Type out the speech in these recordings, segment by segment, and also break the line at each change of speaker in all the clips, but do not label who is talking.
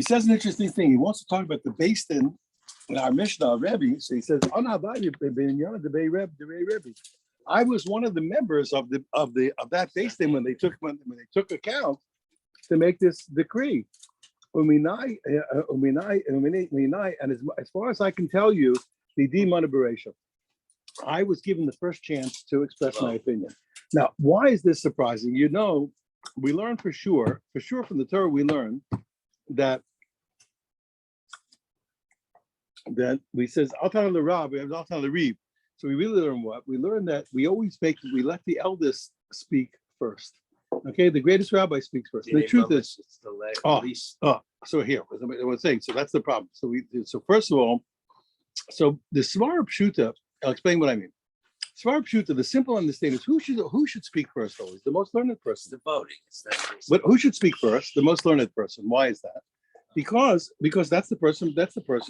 he says an interesting thing. He wants to talk about the Beis Din in our Mishnah, Rebbe. So he says, "Oh no, the Rebbe. I was one of the members of that Beis Din when they took account to make this decree. And as far as I can tell you, the Dimana Beresha, I was given the first chance to express my opinion. Now, why is this surprising? You know, we learn for sure from the Torah, we learn that we says Al Tana L'Rab, Al Tana L'Rib. So we really learn what? We learn that we let the eldest speak first. Okay, the greatest rabbi speaks first. The truth is, so here, what I was saying. So that's the problem. So first of all, so the Svara Pshuta, I'll explain what I mean. Svara Pshuta, the simple understanding is who should speak first always? The most learned person.
The voting.
But who should speak first? The most learned person. Why is that? Because that's the person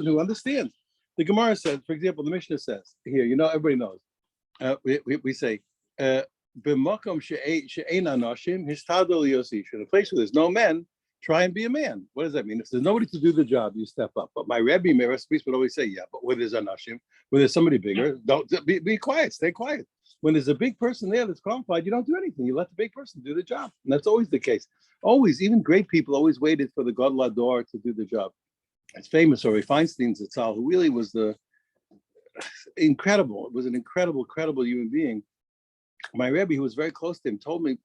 who understands. The Gemara says, for example, the Mishnah says here, you know, everybody knows. We say, "B'makom she'eina nashim hishtadol yosi." In a place where there's no men, try and be a man. What does that mean? If there's nobody to do the job, you step up. But my Rebbe, my recipes would always say, yeah, but when there's a nashim, when there's somebody bigger, don't be quiet, stay quiet. When there's a big person there that's qualified, you don't do anything. You let the big person do the job. And that's always the case. Always, even great people always waited for the Gadol Hador to do the job. It's famous, Rabbi Feinstein Zatzal, who really was incredible. It was an incredible human being. My Rebbe, who was very close to him, told me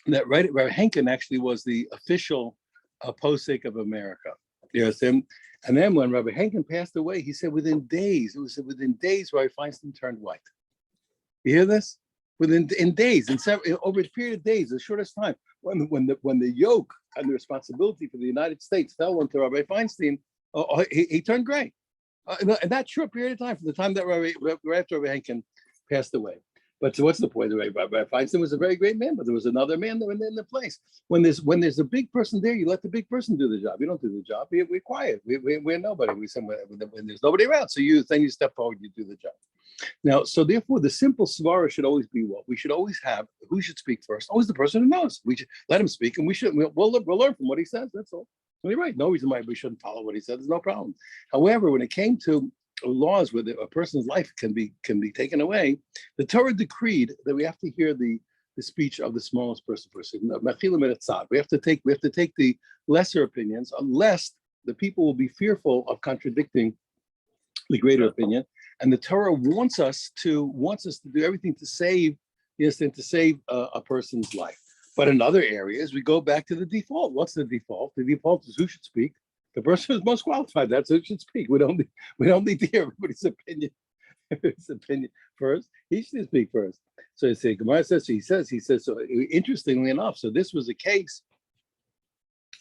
that Rabbi Henkin actually was the official posek of America. You understand? And then when Rabbi Henkin passed away, he said within days, Rabbi Feinstein turned white. You hear this? In days, over a period of days, the shortest time, when the yoke and the responsibility for the United States fell onto Rabbi Feinstein, he turned gray. In that short period of time, from the time that right after Rabbi Henkin passed away. But so what's the point? Rabbi Feinstein was a very great man, but there was another man that was in the place. When there's a big person there, you let the big person do the job. You don't do the job. We're quiet. We're nobody. When there's nobody around, so you step forward, you do the job. Now, so therefore, the simple svara should always be what we should always have. Who should speak first? Always the person who knows. We should let him speak, and we'll learn from what he says. That's all. Well, you're right. No reason why we shouldn't follow what he says. There's no problem. However, when it came to laws where a person's life can be taken away, the Torah decreed that we have to hear the speech of the smallest person first. We have to take the lesser opinions, unless the people will be fearful of contradicting the greater opinion. And the Torah wants us to do everything to save a person's life. But in other areas, we go back to the default. What's the default? The default is who should speak. The person who's most qualified, that's who should speak. We don't need to hear everybody's opinion. His opinion first. He should speak first. So Gemara says. He says. So interestingly enough, so this was a case.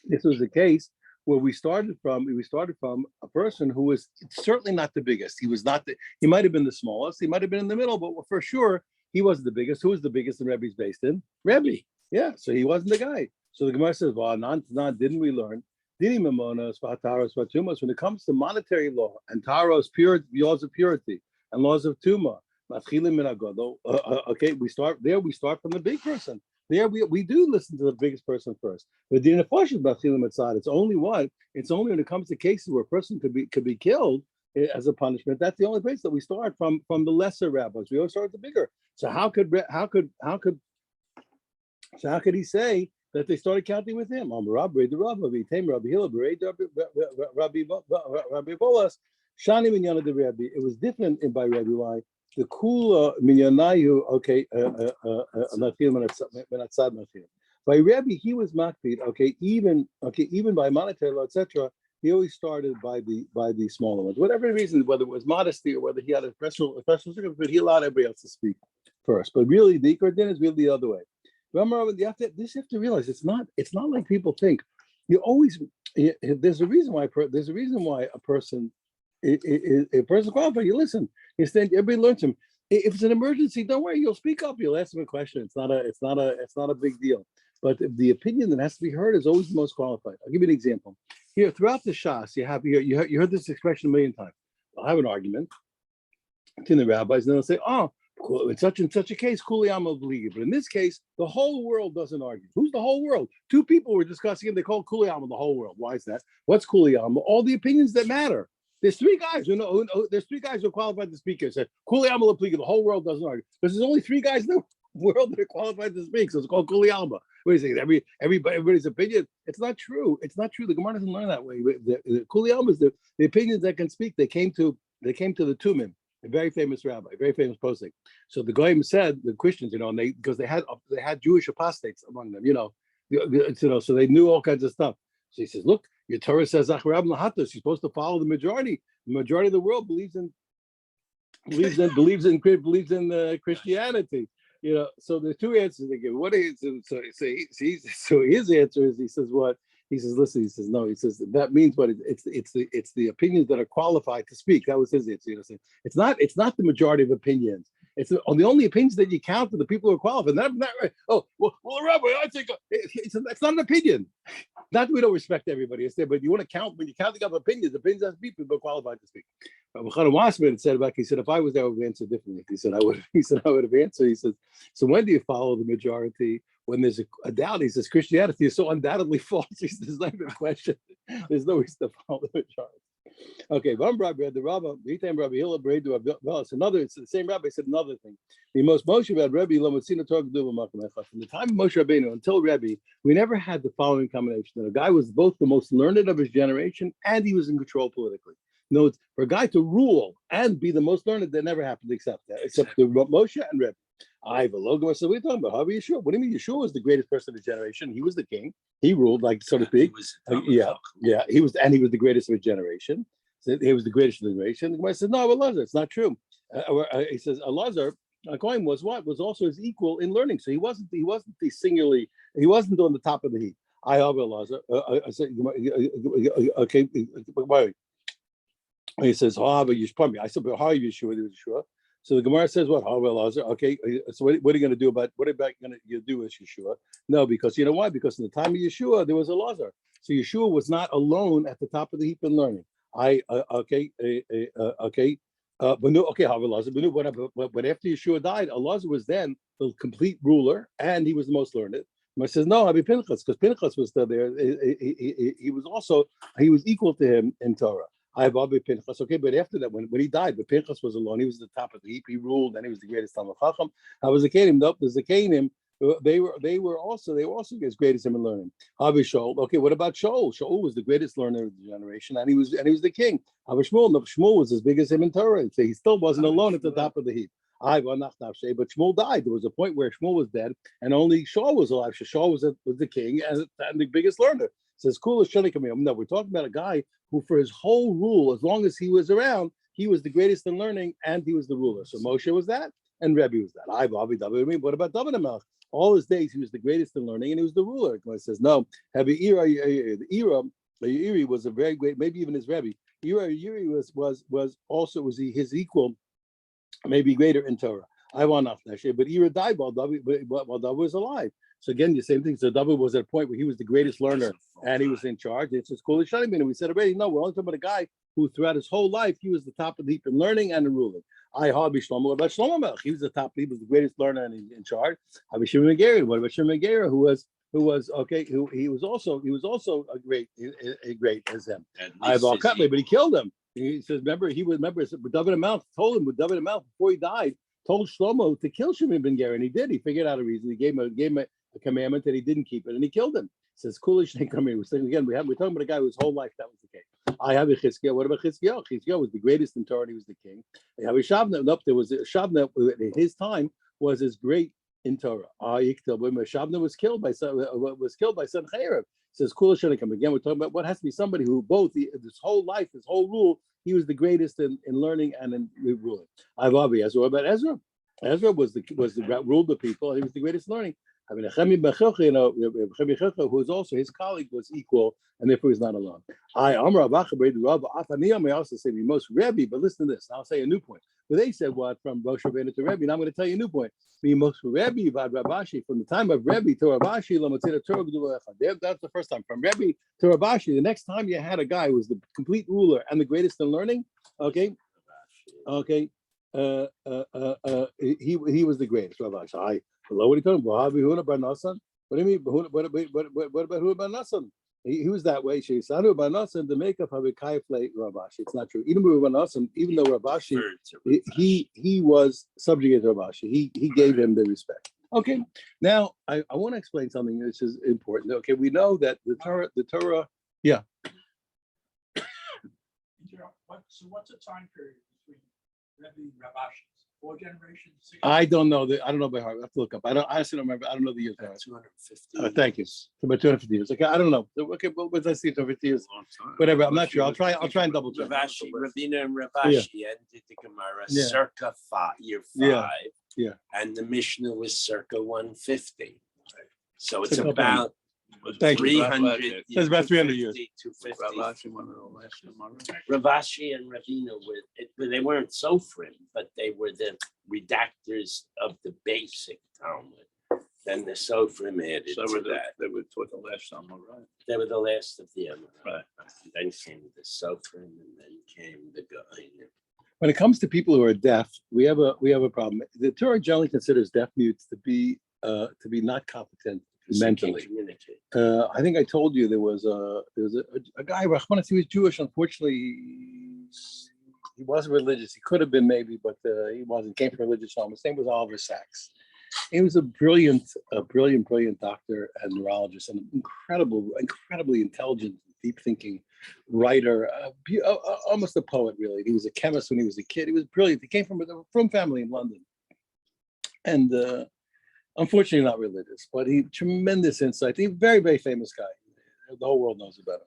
This was a case where we started from a person who was certainly not the biggest. He was not he might have been the smallest. He might have been in the middle, but for sure he wasn't the biggest. Who was the biggest in Rebbe's Beis Din? Rebbe. Yeah. So he wasn't the guy. So the Gemara says, well, didn't we learn? When it comes to monetary law and taros, laws of purity and laws of tuma, okay, we start from the big person. There we do listen to the biggest person first. But it's only when it comes to cases where a person could be killed as a punishment. That's the only place that we start from the lesser rabbis. We always start with the bigger. So how could he say that they started counting with him? It was different by Rabbi. Why? The kula minyanayu, okay, by Rabbi, he was makpid, okay, even by monetary law, etc. He always started by the smaller ones. Whatever the reason, whether it was modesty or whether he had a special circumstance, but he allowed everybody else to speak first. But really, the Ikar Din is really the other way. Remember, you have to realize it's not like people think. There's a reason why a person qualified. You listen. Instead, everybody learns him. If it's an emergency, don't worry. You'll speak up. You'll ask him a question. It's not a big deal. But the opinion that has to be heard is always the most qualified. I'll give you an example. Here, throughout the Shas, you heard this expression a million times. I'll have an argument between the rabbis, and they'll say, "Oh, of in such a case, Kuli Alma believe. But in this case, the whole world doesn't argue. Who's the whole world? Two people were discussing it. They call Kuli Alma the whole world. Why is that? What's Kuli Alma? All the opinions that matter. There's three guys who know. There's three guys who are qualified to speak. It said Kuli Alma the whole world doesn't argue because there's only three guys in the world that are qualified to speak. So it's called Kuli Alma. What do you think? Everybody's opinion. It's not true. It's not true. The Gemara doesn't learn that way. The Kuli Alma is the opinions that can speak. They came to the Tumim, a very famous rabbi, a very famous posek. So the Goyim said, the Christians, and because they had Jewish apostates among them, so they knew all kinds of stuff. So he says, look, your Torah says Acharab Lahatos, you're supposed to follow the majority. The majority of the world believes in Christianity. So the two answers they give. What is so his answer is, he says what? He says, listen, he says, no, he says, that means what? It's the opinions that are qualified to speak. That was his answer. It's not the majority of opinions. It's the only opinions that you count are the people who are qualified. Not right. Oh, well, Rabbi, I think that's not an opinion. Not that we don't respect everybody, but you want to count, when you're counting up opinions have to be people who are qualified to speak. But Chanan Wasserman said back, he said, if I was there, I would have answered differently. He said, I would have answered. He says, so when do you follow the majority? When there's a doubt, he says, Christianity is so undoubtedly false. He says, there's not even a question. There's no reason to follow the majority. Okay, the Rabbi, it's the same rabbi said another thing. The most Moshe had Rebbe from the time of Moshe Rabbeinu until Rebbe, we never had the following combination: that a guy was both the most learned of his generation and he was in control politically. No, for a guy to rule and be the most learned, that never happened except Moshe and Rebbe. I have a logo. So we're talking about how Yeshua. What do you mean? Yeshua was the greatest person of his generation. He was the king. He ruled, like, so to speak. He was the greatest of his generation. So he was the greatest of the generation. The Gemara says, no, Elazar, it's not true. He says Elazar, Cohen was also his equal in learning. So he wasn't the singularly. He wasn't on the top of the heap. I have Elazar. I said, okay, wait. He says, pardon me. I said, how are Yeshua? So the Gemara says, what? Okay, so what are you going to do about, what about you do with Yeshua? No, because you know why? Because in the time of Yeshua, there was a Lazar. So Yeshua was not alone at the top of the heap in learning. But after Yeshua died, Elazar was then the complete ruler, and he was the most learned. I says, no, I'll be Pinchas, because Pinchas was still there. He was equal to him in Torah. I have Abi Pinchas. Okay, but after that, when he died, but Pinchas was alone. He was at the top of the heap. He ruled, and he was the greatest Talmid Chacham. I was the Zakanim. Nope, the Zakanim. They were also as great as him in learning. Abi Shaul. Okay, what about Shaul? Shaul was the greatest learner of the generation, and he was the king. Abi Shmuel. No, Shmuel was as big as him in Torah. So he still wasn't alone at the top of the heap. But Shmuel died. There was a point where Shmuel was dead, and only Shaul was alive. Shaul was the king and the biggest learner. Says, cool as Shani Kamiyam. No, we're talking about a guy who, for his whole rule, as long as he was around, he was the greatest in learning, and he was the ruler. So Moshe was that, and Rebbe was that. What about David HaMelech? All his days, he was the greatest in learning, and he was the ruler. It says, no, the Iri was a very great, maybe even his Rebbe. Iri was also his equal, maybe greater in Torah. But Ira died while David was alive. So again, the same thing. So David was at a point where he was the greatest learner and he was in charge. It's just cool. And we said already, no, we're only talking about a guy who throughout his whole life, he was the top of the heap in learning and in ruling. What about Shlomo Melech? He was the top, he was the greatest learner and in charge. What about Shimon ben Gera, who was okay, he was also a great as him. But he killed him. He says, remember David HaMelech told him, David HaMelech before he died, told Shlomo to kill Shimon ben Gera, and he did. He figured out a reason. He gave him a commandment that he didn't keep it, and he killed him. He says, "Coolish, come here." We're saying again, we're talking about a guy whose whole life that was the case. I have a Chizkiah. What about Chizkiah? Chizkiah was the greatest in Torah. He was the king. I have a Shabna. Nope, there was a Shabna. In his time was as great in Torah. Shabna was killed by Sancheriv. Says, "Coolish, come again." We're talking about what has to be somebody who both his whole life, his whole rule. He was the greatest in learning and in ruling. I have Ezra. What about Ezra? Ezra ruled the people, and he was the greatest learning. I mean, who was also his colleague, was equal, and therefore he's not alone. I also say the most Rebbe, but listen to this. I'll say a new point. Well, they said what from Moshe Rabbeinu to Rebbe, and I'm going to tell you a new point. The most Rebbe Rabashi, from the time of Rebbe to Rabashi, that's the first time. From Rebbe to Rabashi, the next time you had a guy who was the complete ruler and the greatest in learning, okay. he was the greatest. Rabbi Shai. What are you talking about? What do you mean? What about Hu Bar Nassan? He was that way. She said, Bar Nassan, the makeup of a Kaifle Rabashi. It's not true. Even Bar Nassan, even though Rabashi, he was subjugated to Rabashi. He gave him the respect. Okay. Now I want to explain something which is important. Okay, we know that the Torah, yeah.
So what's the time period between Rebbe and Rabashi? 4 generations? 6
I don't know I don't know by heart. I have to look up. I honestly don't remember. I don't know the years.
250.
Thank you. About 250 years. Okay, I don't know. Okay, well, let's see, 250 years. Whatever. I'm not sure. I'll try and double check.
Ravashi, Ravina and Ravashi ended the Gemara circa year 5.
Yeah.
And the Mishnah was circa 150. So it's
Circa
about 300.
That's about 300 years.
250. Ravashi and Ravina they weren't Sofrim, but they were the redactors of the basic Talmud. Then the Sofrim added to that.
They were taught the last time, right?
They were the last of the Emma.
Right.
Then came the Sofrim, and then came the Goyim.
When it comes to people who are deaf, we have a problem. The Torah generally considers deaf mutes to be not competent mentally. I think I told you there was a guy, Rahman, he was Jewish. Unfortunately, he wasn't religious. He could have been maybe, but he wasn't. Came from a religious home. His name was Oliver Sacks. He was a brilliant doctor and neurologist, and incredibly intelligent, deep-thinking writer, almost a poet, really. He was a chemist when he was a kid. He was brilliant. He came from a family in London, and unfortunately not religious, but he tremendous insight. He's a very, very famous guy. The whole world knows about him.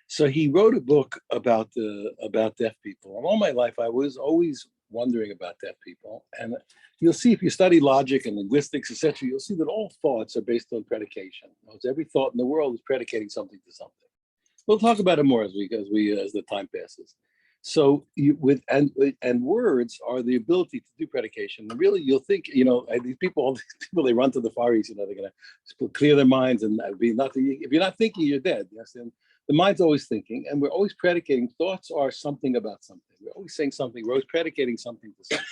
So he wrote a book about deaf people. And all my life, I was always wondering about deaf people. And you'll see, if you study logic and linguistics, etc., you'll see that all thoughts are based on predication. Every thought in the world is predicating something to something. We'll talk about it more as the time passes. So words are the ability to do predication. And really, you'll think, these people, they run to the Far East, they're going to clear their minds and be nothing. If you're not thinking, you're dead. Yes, and the mind's always thinking, and we're always predicating. Thoughts are something about something. We're always saying something. We're always predicating something to something.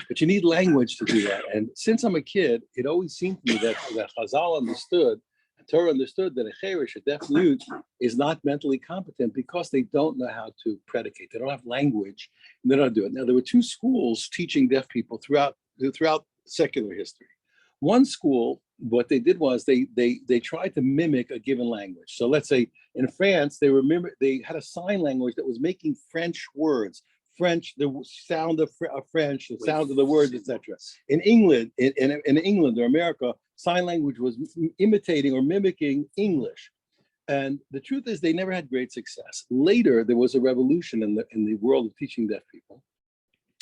But you need language to do that. And since I'm a kid, it always seemed to me that Chazal understood, Torah understood that a cherish, a deaf mute, is not mentally competent because they don't know how to predicate. They don't have language, and they don't do it. Now, there were 2 schools teaching deaf people throughout secular history. One school, what they did was they tried to mimic a given language. So let's say in France, they had a sign language that was making French words. French, the sound of French, the sound of the words, etc. In England, in England or America, sign language was imitating or mimicking English. And the truth is, they never had great success. Later, there was a revolution in the world of teaching deaf people.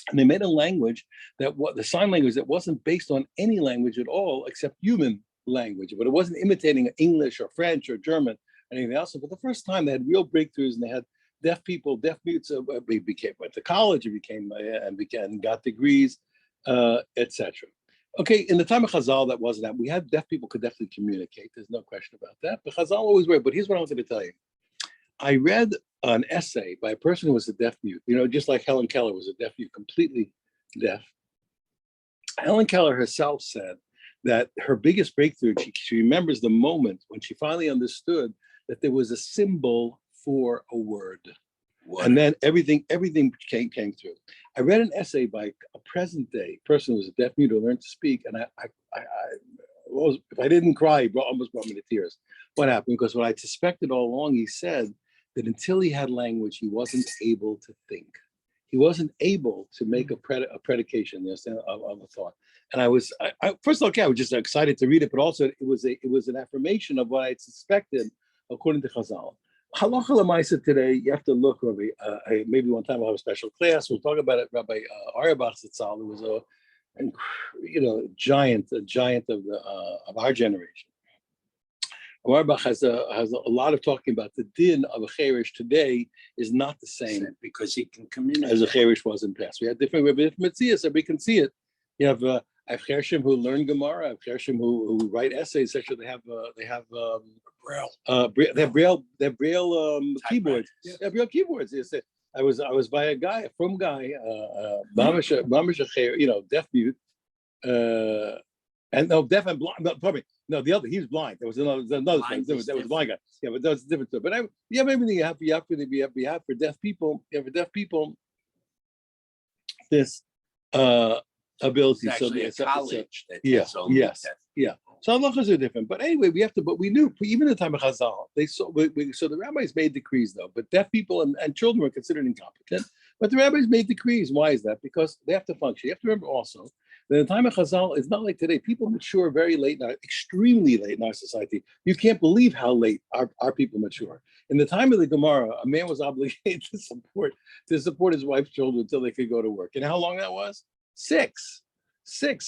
And they made a language the sign language that wasn't based on any language at all except human language, but it wasn't imitating English or French or German or anything else. So for the first time, they had real breakthroughs, and they had deaf people, deaf mutes, went to college and got degrees, etc. Okay, in the time of Chazal, that wasn't that. We had deaf people could definitely communicate. There's no question about that. But Chazal always were. But here's what I wanted to tell you. I read an essay by a person who was a deaf mute, just like Helen Keller was a deaf mute, completely deaf. Helen Keller herself said that her biggest breakthrough, she remembers the moment when she finally understood that there was a symbol for a word. What? And then everything came through. I read an essay by a present day person who was a deaf mute who learned to speak, and if I didn't cry, he almost brought me to tears. What happened? Because what I suspected all along, he said that until he had language, he wasn't able to think. He wasn't able to make a predication of a thought. And I was first of all, I was just excited to read it, but also it was an affirmation of what I suspected according to Chazal. Halacha l'maisa today, you have to look, Rabbi. Maybe one time I'll have a special class. We'll talk about it. Rabbi Auerbach Zatzal, who was a giant of our generation. Auerbach has a lot of talking about the din of a cherish today is not the same
because he can communicate
as a cherish was in the past. We have different mitzias, so we can see it. You have I have cherishim who learn Gemara. I have cherishim who write essays. Actually, they have braille. They have braille keyboards. Yeah. They have braille keyboards. Yes. I was by a guy, deaf mute, and no, deaf and blind. No, pardon me. No, the other, he was blind. There was another
Blind
thing.
is
There was a blind guy. Yeah, but that's different. But you have everything you have for deaf people. You have for deaf people this ability.
It's actually a college that
yeah,
has only
yes,
deaf
yeah.
people.
So halachas are different. But anyway, but we knew even in the time of Chazal, so the rabbis made decrees though. But deaf people and children were considered incompetent. But the rabbis made decrees. Why is that? Because they have to function. You have to remember also that in the time of Chazal, it's not like today. People mature very late now, extremely late in our society. You can't believe how late our people mature. In the time of the Gemara, a man was obligated to support his wife's children until they could go to work. And how long that was? Six.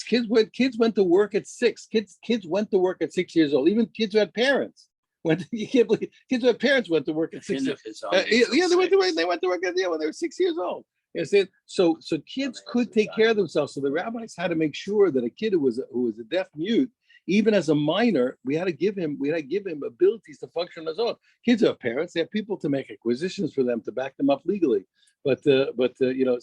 Kids went to work at 6. Kids went to work at 6 years old. Even kids who had parents you can't believe kids who had parents went to work at 6 years. They went to work when they were 6 years old. You know, so kids could take care of themselves. So the rabbis had to make sure that a kid who was a deaf mute, even as a minor, we had to give him abilities to function on his own. Kids have parents; they have people to make acquisitions for them to back them up legally. But you know,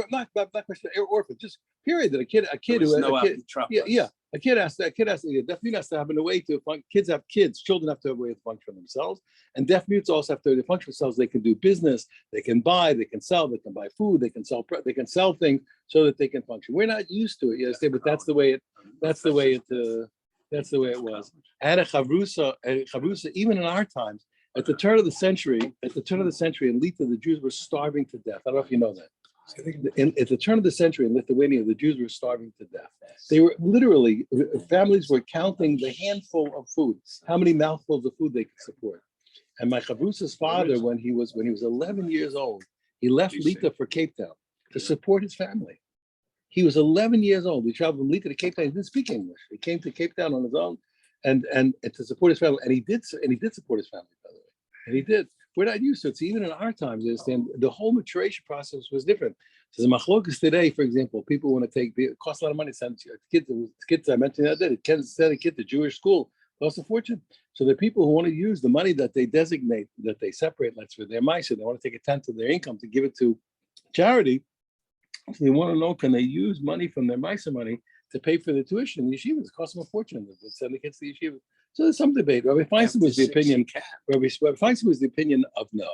not question orphan, just period. That a kid a kid has to deaf mute has to have a way to children have to have a way to function themselves, and deaf mutes also have to function themselves. They can do business, they can buy, they can sell, they can buy food, they can sell things so that they can function. We're not used to it, you understand? But that's the way it was. I had a chavrusa even in our times. At the turn of the century in Lithuania, the Jews were starving to death. I don't know if you know that. At the turn of the century in Lithuania, the Jews were starving to death. They were literally, families were counting the handful of food, how many mouthfuls of food they could support. And my chavrusa's father, when he was 11 years old, he left Lita for Cape Town to support his family. He was 11 years old. He traveled from Lita to Cape Town. He didn't speak English. He came to Cape Town on his own and to support his family. And he did support his family, by the way. And he did. We're not used to it. So even in our times, you understand, the whole maturation process was different. So the machlokas today, for example, people want to it costs a lot of money to send kids I mentioned the other day, it can send a kid to Jewish school, costs a fortune. So the people who want to use the money that they designate, that they separate, let's for their ma'aser, they want to take a tenth of their income to give it to charity. So they want to know, can they use money from their ma'aser money to pay for the tuition in the yeshivas? It costs them a fortune to send the kids to the yeshiva. So there's some debate. Rabbi Feinstein was the opinion. Rabbi Feinstein was the opinion of no.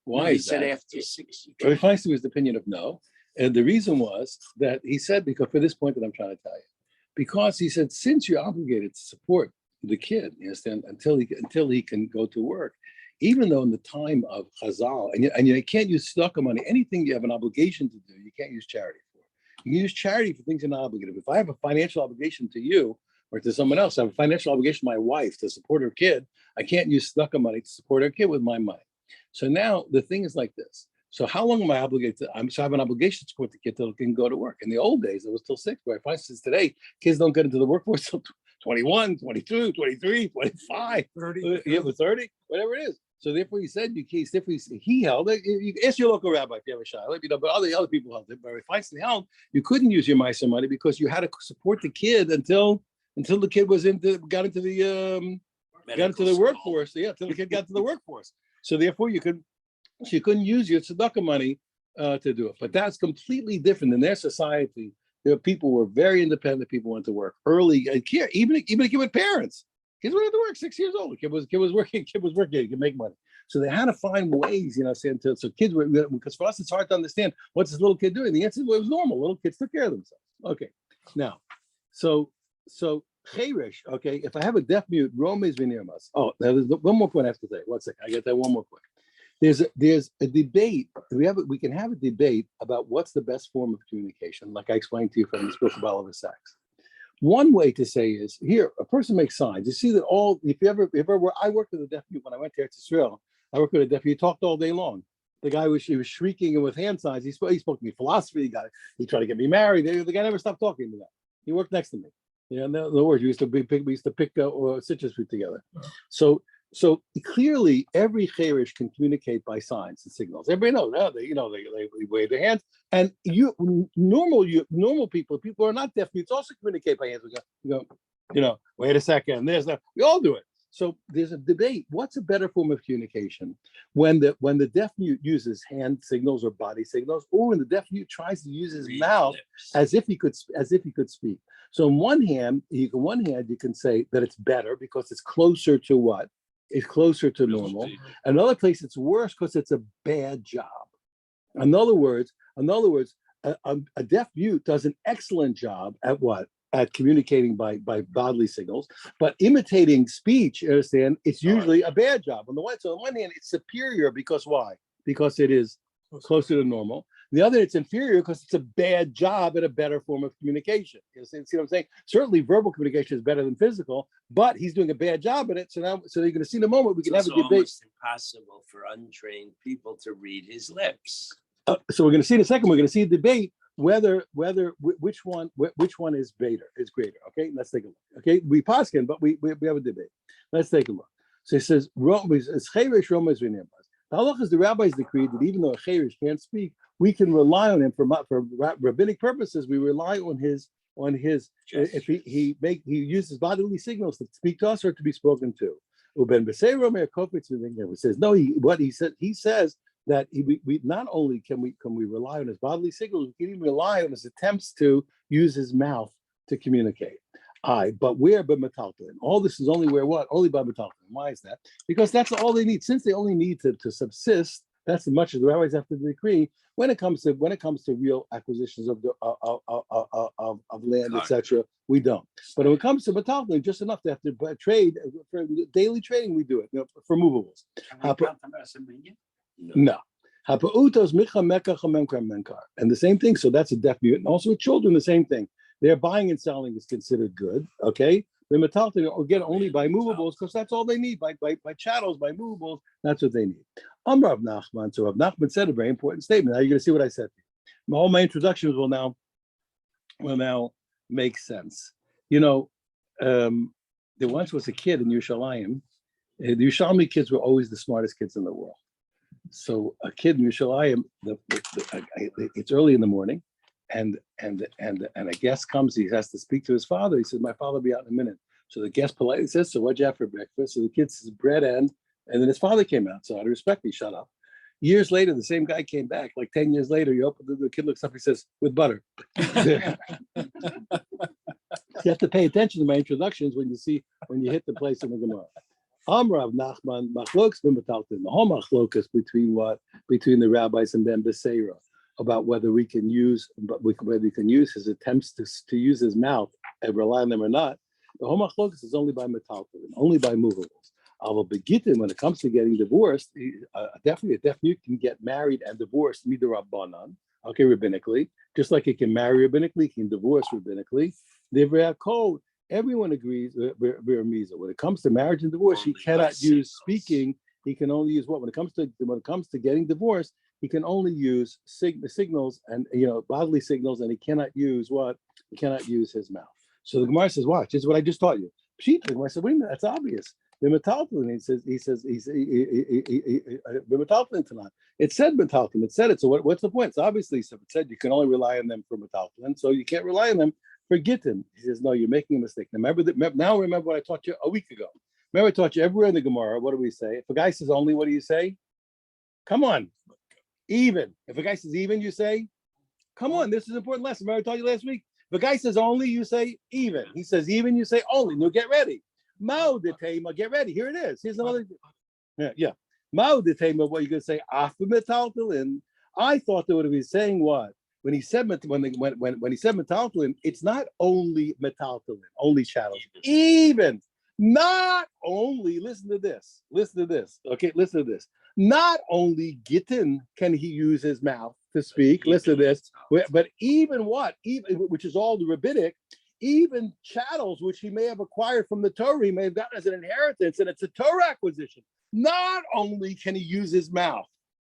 Why is that?
After 6.
Rabbi Feinstein was the opinion of no, and the reason was that he said, because for this point that I'm trying to tell you, because he said, since you're obligated to support the kid, you understand, until he can go to work, even though in the time of Chazal, and you can't use tzedakah money, anything you have an obligation to do, you can't use charity for. You can use charity for things you're not obligated. If I have a financial obligation to you, or to someone else, I have a financial obligation to my wife to support her kid, I can't use tzedakah money to support her kid with my money. So now the thing is like this. So how long am I obligated to? I have an obligation to support the kid till it can go to work. In the old days, it was till 6. Where I find today, kids don't get into the workforce till 21, 22, 23, 25, 30, 30, whatever it is. So therefore, he said, he held it. You ask your local rabbi if you have a child, but other people held it. But if Feinstein held, you couldn't use your ma'aser money because you had to support the kid until the kid got into the workforce. Yeah, until the kid got to the workforce. So therefore, you couldn't use your tzedakah money to do it. But that's completely different in their society. People were very independent. People went to work early. Even a kid with parents. Kids went to work 6 years old. Kid was working. He could make money. So they had to find ways, so kids were, because for us it's hard to understand what's this little kid doing. The answer was it was normal. Little kids took care of themselves. Okay, now, so Cherish, okay, if I have a deaf mute, Rome is Vinirmas. Oh, there's one more point I have to say. 1 second, I get that one more point. There's a debate. We can have a debate about what's the best form of communication, like I explained to you from this book about Oliver Sacks. One way to say is here, a person makes signs. You see that I worked with a deaf mute when I went to Eretz Israel. I worked with a deaf mute. He talked all day long. The guy was shrieking and with hand signs. He spoke to me philosophy. He tried to get me married. The guy never stopped talking to me. He worked next to me. In other words, we used to pick citrus fruit together. So clearly, every cherish can communicate by signs and signals. Everybody knows. They wave their hands, and normal people who are not deaf mutes also communicate by hands. We go, wait a second. We all do it. So there's a debate. What's a better form of communication? When the deaf mute uses hand signals or body signals, or when the deaf mute tries to use his mouth as if he could speak. So on one hand, you can say that it's better because it's closer to what? It's closer to normal. Another place it's worse because it's a bad job. In other words, a deaf mute does an excellent job at what? At communicating by bodily signals, but imitating speech, you understand, it's usually a bad job. On the one hand, it's superior because why? Because it is closer to normal. The other, it's inferior because it's a bad job at a better form of communication. You see what I'm saying? Certainly, verbal communication is better than physical, but he's doing a bad job at it. So you're going to see in a moment we can have a debate.
It's almost impossible for untrained people to read his lips.
So we're going to see in a second. We're going to see a debate whether which one is greater. Okay, let's take a look. Okay, we paskin, but we have a debate. Let's take a look. So it says the halach is the rabbis decreed that even though a cherish can't speak, we can rely on him for rabbinic purposes. We rely on his if he uses bodily signals to speak to us or to be spoken to. It says no. He says that we not only can we rely on his bodily signals, we can even rely on his attempts to use his mouth to communicate. But metaltalin. All this is only where what? Only by metaltalin. Why is that? Because that's all they need. Since they only need to subsist, that's as much as the rabbis have to decree. When it comes to real acquisitions of land, etc., we don't. But when it comes to metaltalin, just enough to have to trade for daily trading, we do it for movables. No. And the same thing, so that's a deaf mute. And also with children, the same thing. Their buying and selling is considered good, okay? The metaltalin or get only by movables because that's all they need. By chattels, by movables, that's what they need. Rav Nachman. So Rav Nachman said a very important statement. Now you're going to see what I said. All my introductions will now make sense. You know, there once was a kid in Yerushalayim. The Yerushalmi kids were always the smartest kids in the world. So a kid in Yerushalayim, it's early in the morning, and a guest comes. He has to speak to his father. He says, "My father will be out in a minute." So the guest politely says, "So what'd you have for breakfast?" So the kid says, "Bread and then his father came out. So out of respect, he shut up. Years later, the same guy came back. Like 10 years later, you open the kid looks up. He says, "With butter." You have to pay attention to my introductions when you hit the place in the Gemara. Rav Nachman machlokas b'metaltalin. The whole machlokas between the rabbis and Ben Beseira about whether we can use his attempts to use his mouth and rely on them or not. The whole machlokas is only by metaltalin, only by movables. When it comes to getting divorced, definitely a deaf mute can get married and divorced midrabbanan, okay, rabbinically, just like he can marry rabbinically, he can divorce rabbinically. Everyone agrees. When it comes to marriage and divorce, he cannot use speaking. He can only use what? When it comes to getting divorced, he can only use signals and bodily signals, and he cannot use what? He cannot use his mouth. So the Gemara says, "Watch, this is what I just taught you." Pshita, the Gemara said, "Wait a minute, that's obvious." The metaltalin, he says, metaltalin tonight. It said metaltalin. It said it. So what's the point? It's obviously so. It said you can only rely on them for metaltalin, so you can't rely on them for gittin. He says, no, you're making a mistake. Now remember what I taught you a week ago. Remember I taught you everywhere in the Gemara. What do we say? If a guy says only, what do you say? Come on, even. If a guy says even, you say, come on. This is an important lesson. Remember I taught you last week. If a guy says only, you say even. He says even, you say only. No, get ready. Mao de tema, get ready. Here it is. Here's another. Yeah. Mao de tema, what you're gonna say? After metaltalin. I thought they would be saying what? When he said when he said metaltalin, it's not only metaltalin, only chattels. Even not only. Listen to this. Okay, listen to this. Not only gittin can he use his mouth to speak. Listen to this. But even what? Even which is all the rabbinic. Even chattels, which he may have acquired from the Torah, he may have gotten as an inheritance, and it's a Torah acquisition. Not only can he use his mouth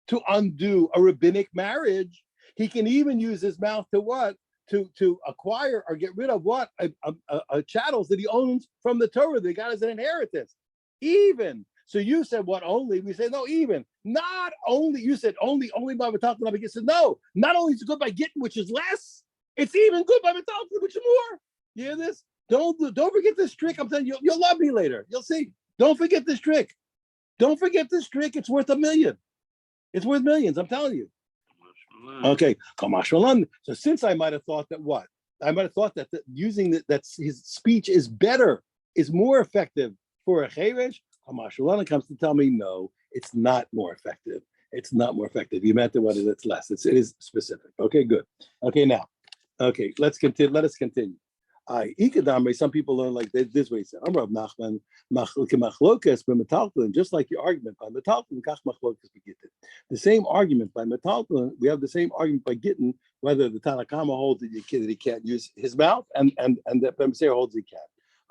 to undo a rabbinic marriage, he can even use his mouth to what? To acquire or get rid of what? A chattels that he owns from the Torah that he got as an inheritance. Even. So you said what only? We say no, even. Not only. You said only by metaltalin. He said no. Not only is it good by getting, which is less, it's even good by metaltalin, which is more. You hear this? Don't forget this trick. I'm telling you, you'll love me later. You'll see. Don't forget this trick. Don't forget this trick. It's worth $1 million. It's worth millions. I'm telling you. Okay, Kamash. So since I might have thought that what? I might have thought that using that his speech is better, is more effective for a cheresh. Kamash comes to tell me no, it's not more effective. It's not more effective. You meant what is it's less. It is specific. Okay, good. Okay, now. Okay, let's continue. Let us continue. Some people learn like this way. He said, Nachman, just like your argument by metalton, the same argument by metalton, we have the same argument by Gittin, whether the Tanakama holds that he can't use his mouth and the Bembeser holds he can.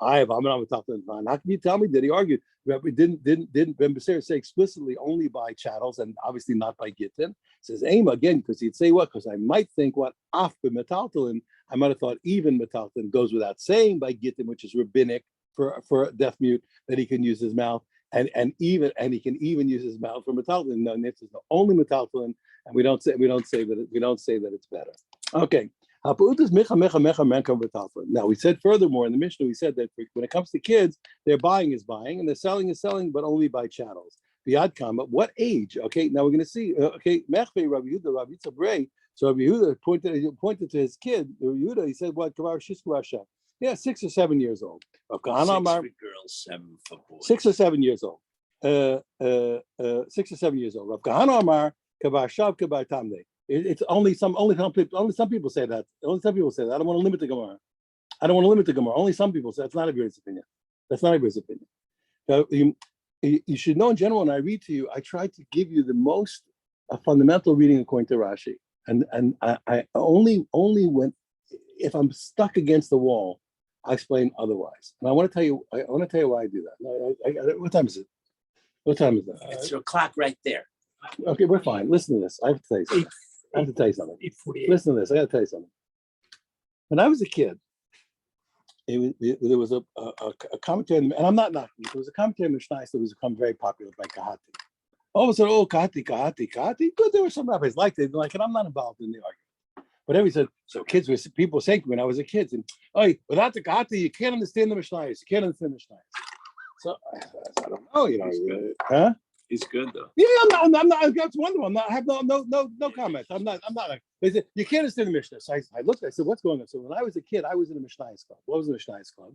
I'm not metalton. How can you tell me? Did he argue? Didn't Bembeser say explicitly only by chattels and obviously not by Gittin? Says aim again because he'd say what? Because I might think what af metalton. I might have thought even metalton goes without saying by Gittin, which is rabbinic for a deaf mute, that he can use his mouth, and he can even use his mouth for metalton. No, this is the only metalton, and we don't say that it's better. Okay. Now we said furthermore in the Mishnah, we said that when it comes to kids, their buying is buying and their selling is selling, but only by chattels. At what age? Okay, now we're going to see. Okay, Mechve Rabbi Yehuda, Rabbi Yitzchak. So Rabbi Yehuda pointed to his kid. Rabbi Yehuda, he said, "What? Yeah, 6 or 7 years old.
6 for girls, 7 for boys.
6 or 7 years old. 6 or 7 years old. Rav Kahana Amar Kabar Shav Kabar Tamne. It's only some people say that. Only some people say that. I don't want to limit the Gemara. Only some people say that's not everybody's opinion. That's not everybody's opinion. So, you should know in general, when I read to you, I try to give you the most fundamental reading according to Rashi. And I only when, if I'm stuck against the wall, I explain otherwise. And I want to tell you why I do that. What time is it? What time is that?
It's your clock right there.
Okay, we're fine. Listen to this. I have to tell you something. Listen to this. I got to tell you something. When I was a kid, there was a commentary, and I'm not knocking. There was a commentary in Mishnah that was become very popular by Kahati. All of a sudden, Kahati. But there were some rabbis like it, and I'm not involved in the argument. But everybody said, so people were saying to me when I was a kid, oh, without the Kahati, you can't understand the Mishnah. You can't understand the Mishnah. So I don't know, huh?
He's good though.
Yeah, I'm not. That's wonderful. I have no comment. I'm not. They said you can't understand the Mishnah. So I looked. I said, "What's going on?" So when I was a kid, I was in a Mishnah club. What was the Mishnah club?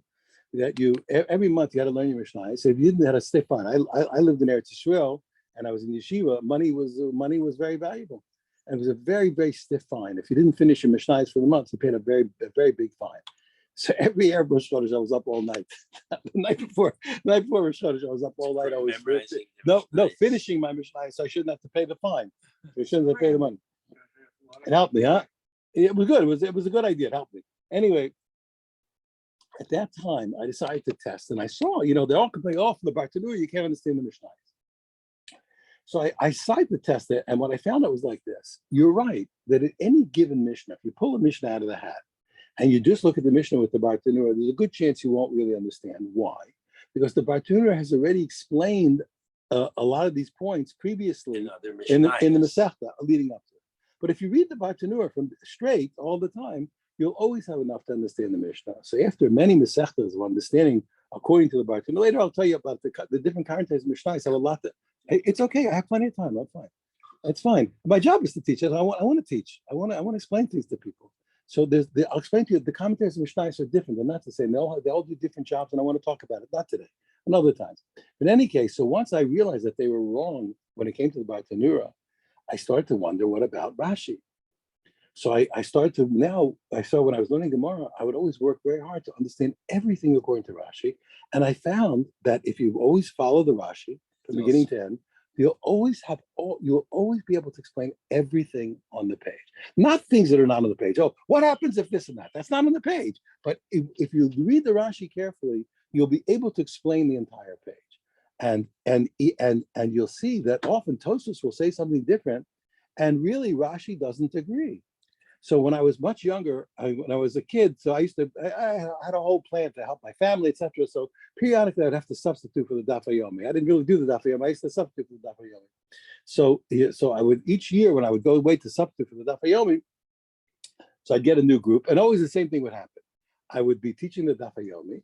That you every month you had to learn your Mishnah. So if you didn't have to stay fine. I lived in Eretz Yisrael and I was in yeshiva. Money was very valuable, and it was a very very stiff fine. If you didn't finish your Mishnah for the month, you paid a very big fine. So every Erev Rosh Chodesh, I was up all night. The night before Rosh Chodesh, I was up all night. I was finishing my Mishnah, so I shouldn't have to pay the fine. I shouldn't have to pay the money. It helped me, huh? It was good. It was a good idea. It helped me. Anyway, at that time, I decided to test, and I saw, they're all complaining, from the Bartanura, you can't understand the Mishnah. So I decided to test it, and what I found out was like this. You're right, that at any given Mishnah, if you pull a Mishnah out of the hat, and you just look at the Mishnah with the Bartanura, there's a good chance you won't really understand why. Because the Bartanura has already explained a lot of these points previously in the Masechta leading up to it. But if you read the Bartanura from straight all the time, you'll always have enough to understand the Mishnah. So after many Masechtas of understanding according to the Bartanura, later I'll tell you about the different commentaries of Mishnah. I have a lot it's okay, I have plenty of time, I'm fine. It's fine. My job is to teach. I want to teach. I want to explain things to people. So I'll explain to you, the commentaries of Mishnah are different. They're not the same. They all do different jobs, and I want to talk about it. Not today, another time. In any case, so once I realized that they were wrong when it came to the Bartanura, I started to wonder, what about Rashi? So I started when I was learning Gemara, I would always work very hard to understand everything according to Rashi. And I found that if you always follow the Rashi from beginning to end, you'll always be able to explain everything on the page. Not things that are not on the page. Oh, what happens if this and that? That's not on the page. But if you read the Rashi carefully, you'll be able to explain the entire page. And you'll see that often Tosfos will say something different, and really Rashi doesn't agree. So when I was much younger, when I was a kid, so I had a whole plan to help my family, etc. So periodically I'd have to substitute for the Daf Yomi. I didn't really do the Daf Yomi. I used to substitute for the Daf Yomi. So I would, each year when I would go wait to substitute for the Daf Yomi, so I'd get a new group, and always the same thing would happen. I would be teaching the Daf Yomi,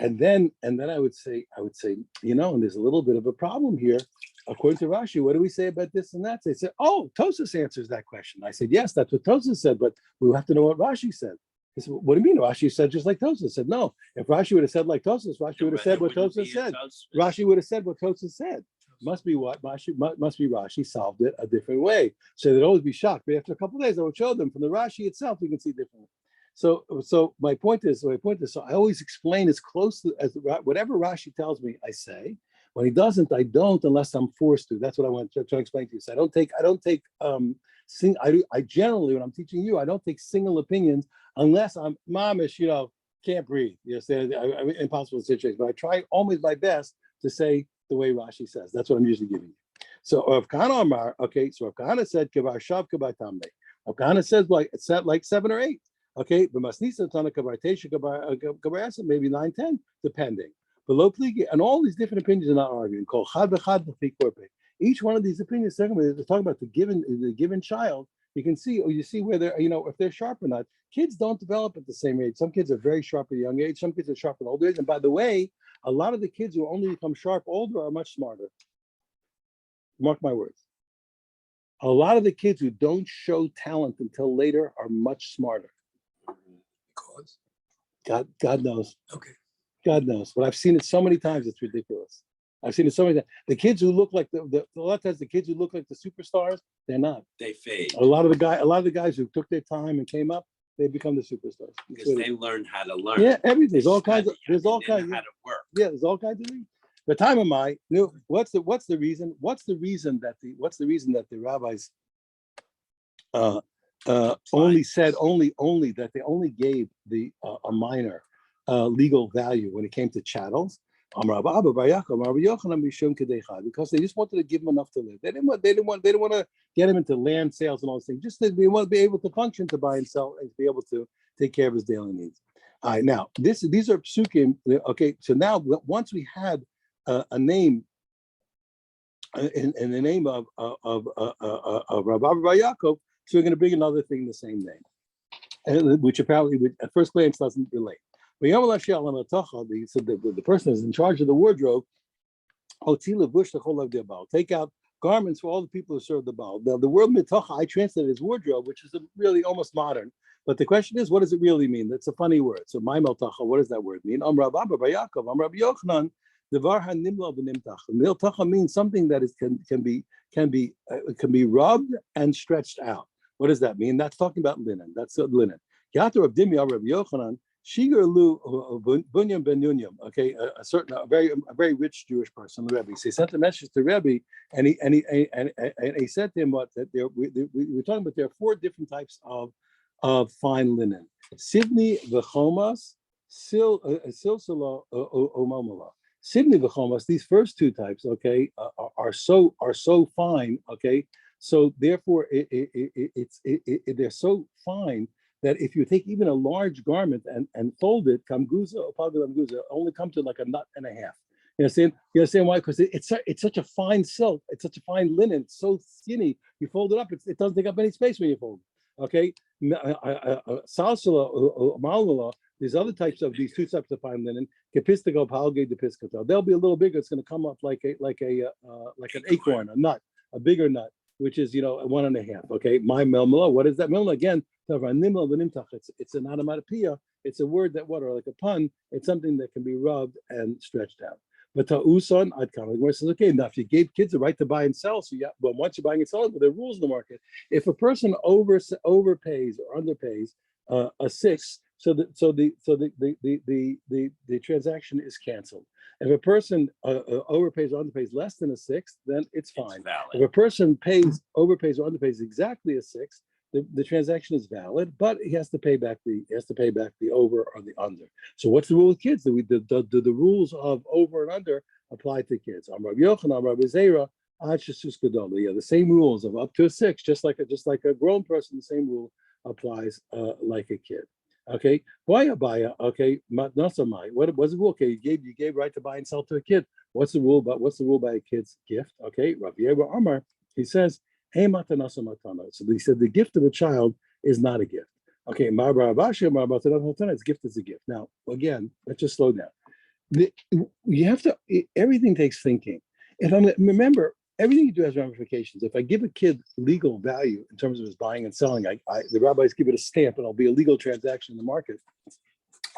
then I would say, and there's a little bit of a problem here. According to Rashi, what do we say about this and that? They said, oh, Tosas answers that question. I said, yes, that's what Tosas said, but we have to know what Rashi said. He said, what do you mean? Rashi said just like Tosas said. No, if Rashi would have said like Tosas, Rashi would have said what Tosas said. Rashi would have said what Tosas said. Must be what Rashi must be Rashi solved it a different way. So they'd always be shocked. But after a couple of days, I would show them from the Rashi itself, you can see differently. So my point is, so I always explain as close as whatever Rashi tells me, I say. When he doesn't, I don't unless I'm forced to. That's what I want to try to explain to you. So I generally, when I'm teaching you, I don't take single opinions unless I'm mamish, can't breathe. Impossible situation. But I try always my best to say the way Rashi says. That's what I'm usually giving you. So Rav Kahana Amar, okay, so Rav Kahana said, Kavar Shav Kavar Tambe. Rav Kahana says it's set like 7 or 8. Okay, but Masnisa Tana Kavar Tesha Kavar Esa, maybe 9, 10, depending. Below pligi, and all these different opinions are not arguing. Called Chad B'Chad L'Fi Korpe. Each one of these opinions, secondly, they're talking about the given child. You can see, or you see where they're, if they're sharp or not. Kids don't develop at the same age. Some kids are very sharp at a young age. Some kids are sharp at older age. And by the way, a lot of the kids who only become sharp older are much smarter. Mark my words. A lot of the kids who don't show talent until later are much smarter.
Because
God knows.
okay.
God knows. But I've seen it so many times, it's ridiculous. I've seen it so many times. The kids who look like a lot of times the kids who look like the superstars, they're not.
They fade.
A lot of the guys who took their time and came up, they become the superstars.
Because they learned how to learn.
Yeah, everything. There's all kinds of
how to work.
Yeah, there's all kinds of reasons. But time of my what's the reason? What's the reason that the rabbis only said that they only gave a minor legal value when it came to chattels? Because they just wanted to give him enough to live. They didn't want to get him into land sales and all those things. Just that they want to be able to function, to buy and sell, and to be able to take care of his daily needs. All right, now these are psukim. Okay, so now once we had a name in the name of Rabbi Yaakov, so we're going to bring another thing the same name, which apparently at first glance doesn't relate. So the person is in charge of the wardrobe. Take out garments for all the people who serve the Baal. Now, the word mitocha, I translated as wardrobe, which is really almost modern. But the question is, what does it really mean? That's a funny word. So, my meltacha, what does that word mean? Amar Abba Bar Yaakov, Amar Rabbi Yochanan, Devar hanimla v'nimtach. Miltacha means something that can be rubbed and stretched out. What does that mean? That's talking about linen. That's linen. Yatar of Dimi Rabbi Yochanan. Shiger Lu Bunyam Ben Nunyam, okay, a very rich Jewish person, the Rebbe. So he sent a message to Rebbe, and he said to him that we're talking about there are 4 different types of fine linen: Sivni v'chomas, silsila omomala. Sivni v'chomas. These first 2 types, okay, are so fine, okay. So therefore, they're so fine that if you take even a large garment and fold it, kamguza or pagalamguza, only come to like a nut and a half. You understand why? Because it's such a fine silk, it's such a fine linen, it's so skinny. You fold it up, it doesn't take up any space when you fold it. Okay, salsala or malala. There's other types of these 2 types of fine linen. Kepistigo palge de piscato. They'll be a little bigger. It's going to come up like an acorn, a nut, a bigger nut, which is 1 and a half. Okay, my melmala. What is that melmala again? It's an onomatopoeia. It's a word that like a pun. It's something that can be rubbed and stretched out. But ta'uson ad kamar says, okay, now if you gave kids the right to buy and sell, so once you're buying and selling, there are rules in the market. If a person overpays or underpays a 6, so the transaction is canceled. If a person overpays or underpays less than a 6, then it's fine. If a person overpays or underpays exactly a 6, the transaction is valid, but he has to pay back the over or the under. So what's the rule with kids? Do the rules of over and under apply to kids? Rabbi Yochanan, Rabbi Zera, the same rules of up to a 6, just like a grown person. The same rule applies like a kid. Okay, baya. Okay, nasamai. What was the rule? Okay, you gave right to buy and sell to a kid. What's the rule by a kid's gift? Okay, Rabbi Yehuda Amar, he says, hey matana. So he said the gift of a child is not a gift. Okay, it's gift is a gift. Now again, let's just slow down. the, you have to, everything takes thinking. If I'm, remember, everything you do has ramifications. If I give a kid legal value in terms of his buying and selling, the rabbis give it a stamp and it'll be a legal transaction in the market.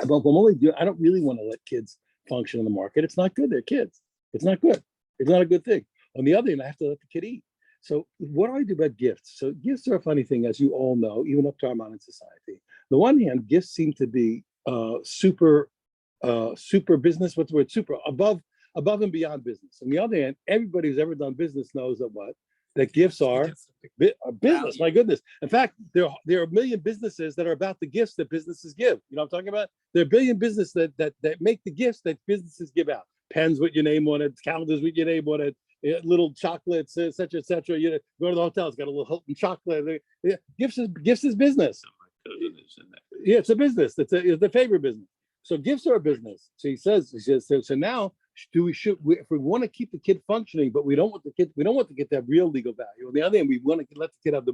But I'm only I don't really want to let kids function in the market. It's not good. They're kids. It's not good. It's not a good thing. On the other hand, I have to let the kid eat. So what do I do about gifts? So gifts are a funny thing, as you all know, even up to our modern society. On the one hand, gifts seem to be super business. What's the word? Super above and beyond business. On the other hand, everybody who's ever done business knows that gifts are business. My goodness. In fact, there are a million businesses that are about the gifts that businesses give. You know what I'm talking about? There are a billion businesses that make the gifts that businesses give out. Pens with your name on it, calendars with your name on it, little chocolates, etc., etc. You know, go to the hotel, it's got a little Hilton chocolate. Gifts is business. Yeah, it's a business. It's a favorite business. So gifts are a business. So he says so now if we want to keep the kid functioning, but we don't want the kid to have real legal value. On the other hand, we want to let the kid have the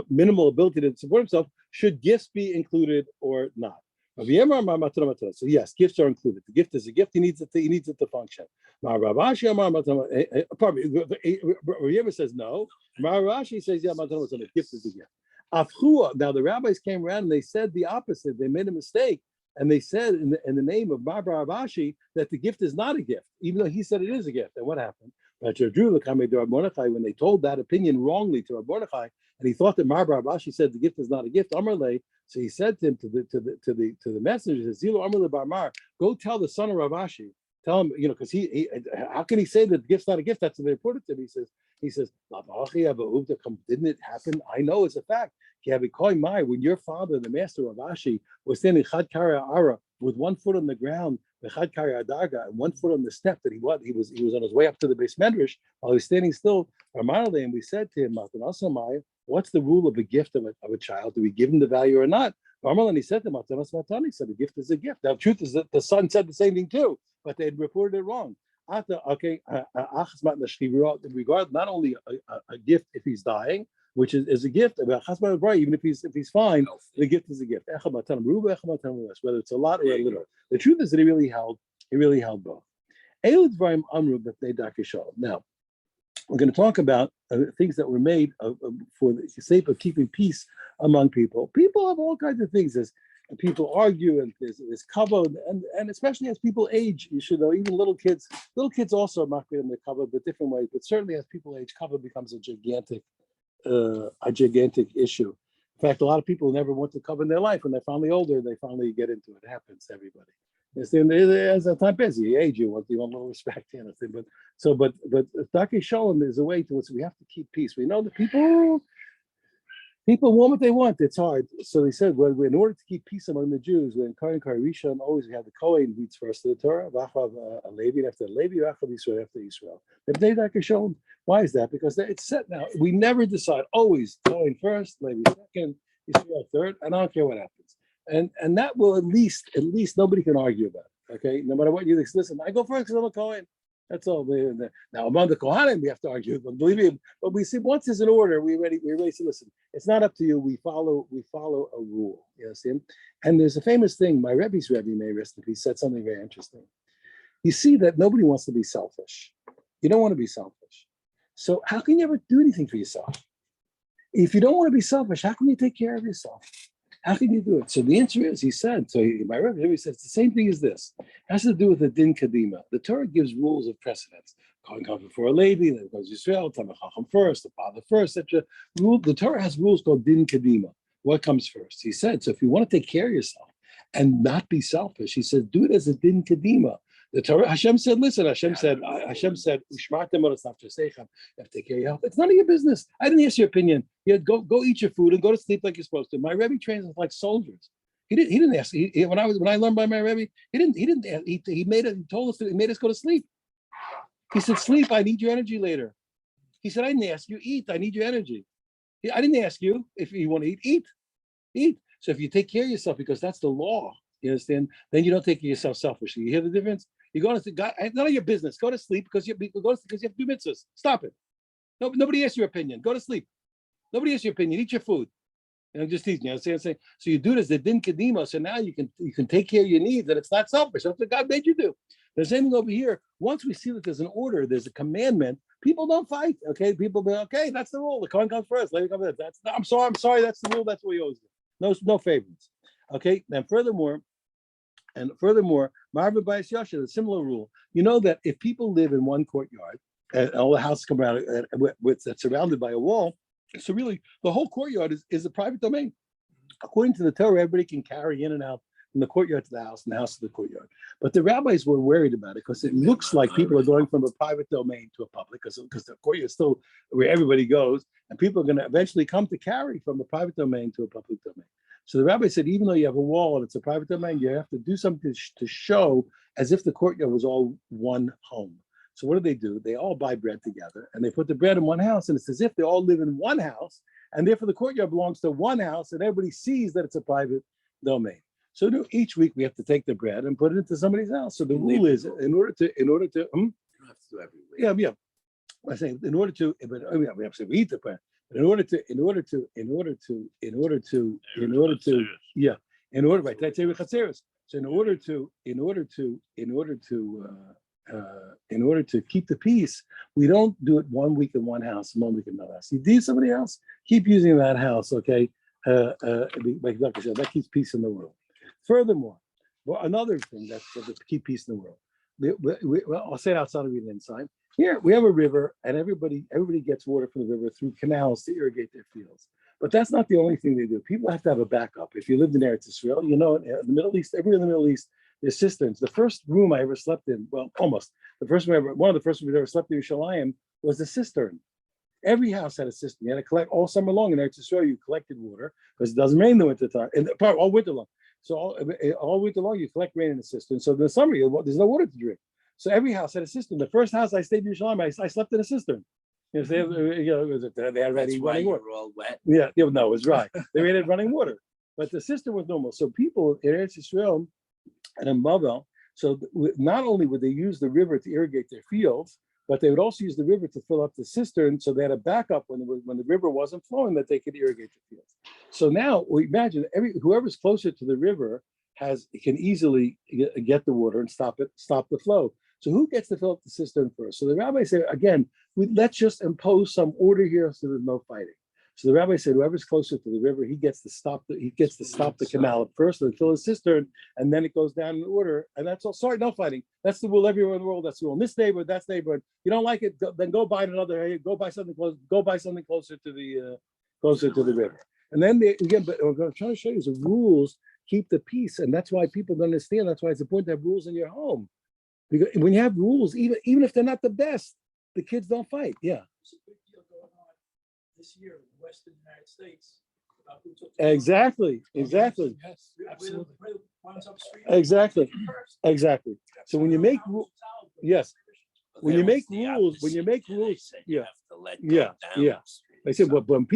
minimal ability to support himself. Should gifts be included or not? So yes, gifts are included. The gift is a gift. He needs it to function. Rabbi says no. Rashi says the gift is a gift. Now the rabbis came around and they said the opposite. They made a mistake. And they said in the name of Bar Abashi that the gift is not a gift, even though he said it is a gift. And what happened? When they told that opinion wrongly to Rabbi Mordechai, and he thought that Bar Abashi said the gift is not a gift, Amarle, so he said to him to the messenger, Zilo Amarle Barmar, go tell the son of Ravashi, tell him, because he how can he say that the gift's not a gift? That's what they reported to him. He says, didn't it happen? I know it's a fact. When your father, the master of Ashi, was standing Chad Kari Ara with 1 foot on the ground, the Chad Kari Adaga, and 1 foot on the step that he was on his way up to the base medrash while he was standing still. And we said to him, what's the rule of a gift of a child? Do we give him the value or not? And he said to him, he said the gift is a gift. Now the truth is that the son said the same thing too, but they had reported it wrong. Okay, regard not only a gift if he's dying, which is a gift, even if he's fine, the gift is a gift. Whether it's a lot or a little. The truth is that he really held both. Now, we're going to talk about things that were made for the sake of keeping peace among people. People have all kinds of things. People argue, and there's kavod, and especially as people age, you should know, even little kids also are not in the kavod, but different ways. But certainly as people age, kavod becomes a gigantic issue. In fact, a lot of people who never went to kavod in their life, when they're finally older, they finally get into it. It happens to everybody. As the time passes, you age, you want a little respect, but Daki Shalom is a way to which we have to keep peace. We know that people want what they want. It's hard. So they said, well, in order to keep peace among the Jews, when Kohen Rishon, always we have the Kohen reads first to the Torah, Vachav a Levi after Levi, Vachav Yisrael after Yisrael. Why is that? Because it's set now. We never decide. Always Kohen first, Levi second, Yisrael third, and I don't care what happens. And that will at least nobody can argue about it. Okay, no matter what you think. Listen, I go first because I'm a Kohen. That's all. Now among the Kohanim, we have to argue, but believe me, but we see once it's in order, we already say, listen, it's not up to you. We follow a rule. You see? And there's a famous thing. My Rebbe's Rebbe, may rest in peace, said something very interesting. You see that nobody wants to be selfish. You don't want to be selfish. So how can you ever do anything for yourself? If you don't want to be selfish, how can you take care of yourself? How can you do it? So the answer is, he said, my Rebbe says the same thing as this. It has to do with the din kadima. The Torah gives rules of precedence. Kohen comes before a lady, then goes Yisrael, Tamil Chacham first, the father first, etc. The Torah has rules called din kadima. What comes first? He said, so if you want to take care of yourself and not be selfish, he said, do it as a din kadima. The Torah, Hashem said, listen, Hashem said, Ushmartem you have to take care of your health. It's none of your business. I didn't ask your opinion. You had go eat your food and go to sleep like you're supposed to. My Rebbe trains us like soldiers. He didn't ask. When I learned by my Rebbe, he made us go to sleep. He said, sleep, I need your energy later. He said, I didn't ask you, eat, I need your energy. I didn't ask you if you want to eat. So if you take care of yourself, because that's the law, you understand, then you don't take care of yourself selfishly. You hear the difference? You go to God, none of your business. Go to sleep because you have to do mitzvahs. Stop it. Nobody asks your opinion. Go to sleep. Nobody asks your opinion. Eat your food. And I'm just teasing you. I'm saying, so you do this, the din kadima, so now you can take care of your needs, and it's not selfish. That's what God made you do. The same thing over here. Once we see that there's an order, there's a commandment, people don't fight. Okay, people be okay, that's the rule. The coin comes first. Let it come first. I'm sorry, that's the rule. That's what we always do. No favorites. Okay, and furthermore, Marvin Bias Yasha, a similar rule. You know that if people live in one courtyard and all the houses come around that's surrounded by a wall, so really the whole courtyard is a private domain. According to the Torah, everybody can carry in and out from the courtyard to the house and the house to the courtyard. But the rabbis were worried about it because it looks like people are going from a private domain to a public, because the courtyard is still where everybody goes, and people are going to eventually come to carry from a private domain to a public domain. So the rabbi said, even though you have a wall and it's a private domain, you have to do something to show as if the courtyard was all one home. So what do? They all buy bread together, and they put the bread in one house, and it's as if they all live in one house, and therefore the courtyard belongs to one house, and everybody sees that it's a private domain. So each week we have to take the bread and put it into somebody's house. So the rule is, in order to,
You don't have to do every week.
yeah. I say in order to, but we have to eat the bread. But in order to, right? Let's say with chatzeros. So in order to keep the peace, we don't do it 1 week in one house and 1 week in another house. You do somebody else, keep using that house, okay? That keeps peace in the world. Furthermore, another thing that's to keep peace in the world. I'll say it outside, I'll read it inside. Here we have a river, and everybody gets water from the river through canals to irrigate their fields. But that's not the only thing they do. People have to have a backup. If you lived in Eretz Israel, you know, in the Middle East, everywhere in the Middle East, there's cisterns. The first room I ever slept in, well, almost the first room one of the first rooms I ever slept in Yerushalayim was a cistern. Every house had a cistern. You had to collect all summer long in Eretz Israel. You collected water because it doesn't rain in the winter time, and all winter long. So all winter long you collect rain in the cistern. So in the summer there's no water to drink. So every house had a cistern. The first house I stayed in Yerushalayim, I slept in a cistern. You know, they had ready running water.
All wet.
Yeah, no, it was dry. They had running water, but the cistern was normal. So people in Eretz Israel and in Bavel, so not only would they use the river to irrigate their fields, but they would also use the river to fill up the cistern, so they had a backup when the river wasn't flowing, that they could irrigate the fields. So now we imagine whoever's closer to the river can easily get the water and stop the flow. So who gets to fill up the cistern first? So the rabbi said, again, let's just impose some order here so there's no fighting. So the rabbi said, whoever's closer to the river, he gets to stop the canal at first and fill his cistern, and then it goes down in order. And that's all. Sorry, no fighting. That's the rule everywhere in the world. That's the rule in this neighborhood, that's neighborhood. You don't like it, then go buy another area. Go buy something close. Go buy something closer to the river. And then but what I'm trying to show you is the rules keep the peace, and that's why people don't understand. That's why it's important to have rules in your home, because when you have rules, even if they're not the best, the kids don't fight. Yeah.
There's a big deal going on this year in the Western United States about who took the
Exactly.
Yes, absolutely.
Exactly. So when you make rules, yes, when you make rules, yeah. I said, when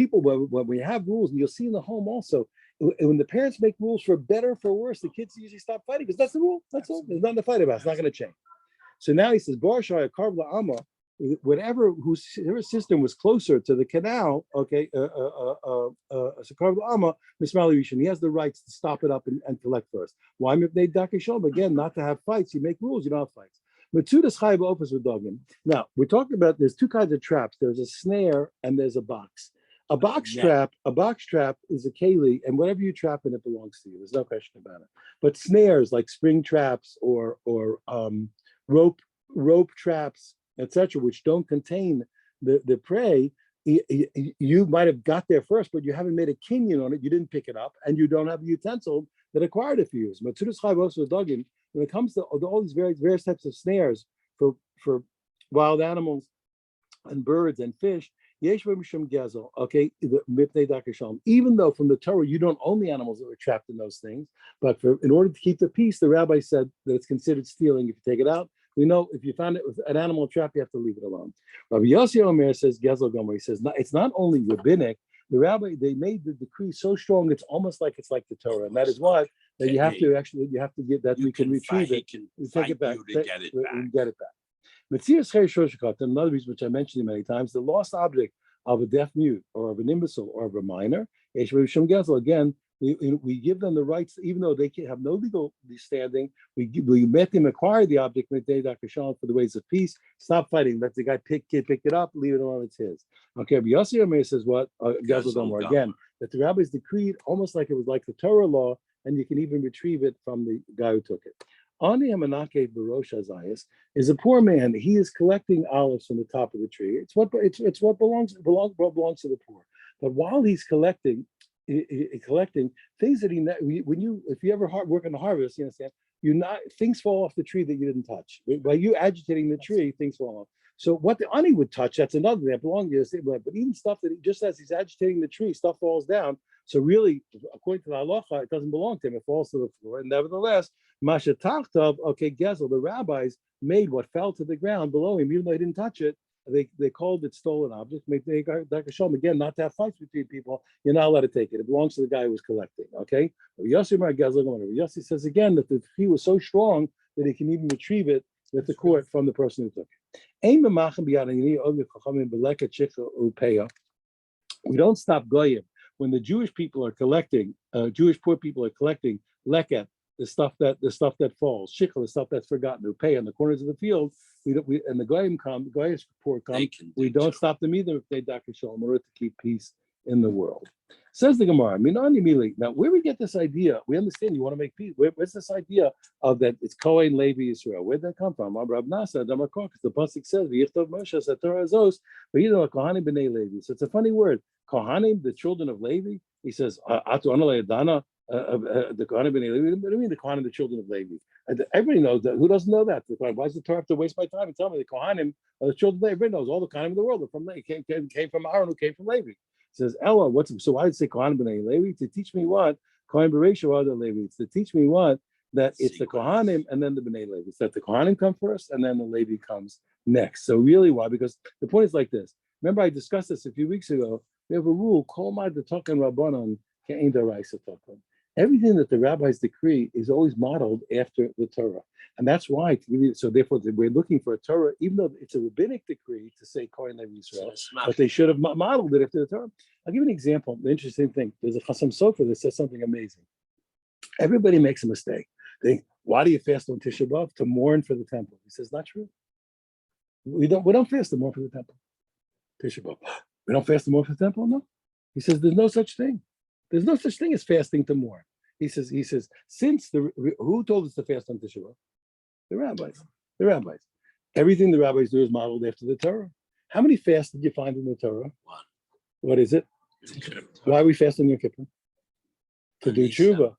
we have rules, and you'll see in the home also, when the parents make rules for better or for worse, the kids usually stop fighting because that's the rule. That's all. There's nothing to fight about. It's not going to change. So now he says, Barashai Karvla Amma, whose system was closer to the canal, okay, so Karvla Amma, Mismali Rishon, he has the rights to stop it up and collect first. Why Mipnei Dakishom? Again, not to have fights. You make rules, you don't have fights. Matsudas Chayv opens with Dogim. Now, we're talking about there's two kinds of traps. There's a snare and there's a box. A box trap is a keli, and whatever you trap in, it belongs to you. There's no question about it. But snares like spring traps or rope traps, etc., which don't contain the prey, you might have got there first, but you haven't made a kinyan on it. You didn't pick it up, and you don't have a utensil that acquired it for you. Matsudas Chayv also Dogim. When it comes to all these various types of snares for wild animals and birds and fish, okay, even though from the Torah you don't own the animals that were trapped in those things, but in order to keep the peace, the rabbi said that it's considered stealing if you take it out. We know if you found it with an animal trap, you have to leave it alone. Rabbi Yossi Omer says, Gezel Gomer, he says, it's not only rabbinic. The rabbi, they made the decree so strong, it's almost like it's like the Torah, and that is why that you have to get that we can retrieve it. We take it back. Get it back. Another reason which I mentioned many times, the lost object of a deaf mute or of an imbecile or of a minor, again, we give them the rights, even though they have no legal standing. We let them acquire the object for the ways of peace. Stop fighting. Let the guy pick it up, leave it alone. It's his. Okay. But Yossi Omer says what? Again, that the rabbis decreed almost like it was like the Torah law, and you can even retrieve it from the guy who took it. Ani Amanake Barosh Azayas is a poor man. He is collecting olives from the top of the tree. It's what belongs to the poor. But while he's collecting things that if you ever work on the harvest, you understand, things fall off the tree that you didn't touch. By you agitating the tree, things fall off. So what the ani would touch, that's another that belongs to you. But even stuff that just as he's agitating the tree, stuff falls down. So really, according to the halacha, it doesn't belong to him. It falls to the floor. And nevertheless, Masha Tachtov, okay, Gezel, the rabbis made what fell to the ground below him, even though he didn't touch it. They called it stolen object. They show him again not to have fights between people. You're not allowed to take it. It belongs to the guy who was collecting. Okay. Yossi says again that the tree was so strong that he can even retrieve it with the court from the person who took it. We don't stop goyim when the Jewish people are collecting. Jewish poor people are collecting leket, the stuff that falls, shikha, the stuff that's forgotten, who pay on the corners of the field. And the goyim come, the goyish poor come. We don't stop them either if they dakar shalom in order to keep peace in the world. Says the Gemara, now where we get this idea, we understand you want to make peace. Where's this idea of that it's Kohen, Levi, Israel? Where'd that come from? Because the pasuk says, "V'yichtov Moshe Torah azos, v'yidon Kohanim b'nei Levi." So it's a funny word. Kohanim, the children of Levi. He says, "Atu anale adana." The Kohanim b'nei Levi. What do you mean the Kohanim, the children of Levi? Everybody knows that. Who doesn't know that? Why does the Torah have to waste my time and tell me the Kohanim are the children of Levi? Everybody knows all the Kohanim in the world are from Levi. Came from Aaron, who came from Levi. Says Ella, so why did it say Kohanim b'nei Levi? To teach me what? Kohen b'reisha other Levi. It's to teach me what? That it's the Kohanim and then the b'nei Levi. It's that the Kohanim come first and then the Levi comes next. So really why? Because the point is like this. Remember I discussed this a few weeks ago. We have a rule, Kol ma'ad v'token rabbanon ke'ein daraisa token. Everything that the rabbis decree is always modeled after the Torah. And that's why, so therefore we're looking for a Torah, even though it's a rabbinic decree to say Kohen Levi Israel, but they should have modeled it after the Torah. I'll give you an example, the interesting thing. There's a Chasam Sofer that says something amazing. Everybody makes a mistake. Why do you fast on Tisha B'Av? To mourn for the temple. He says, not true. We don't fast to mourn for the temple. Tisha B'Av. We don't fast to mourn for the temple? No. He says, there's no such thing. There's no such thing as fasting to mourn. He says, since who told us to fast on Tisha B'Av? The rabbis. Everything the rabbis do is modeled after the Torah. How many fasts did you find in the Torah?
One.
What is it? Why are we fasting Yom Kippur? To do tshuva.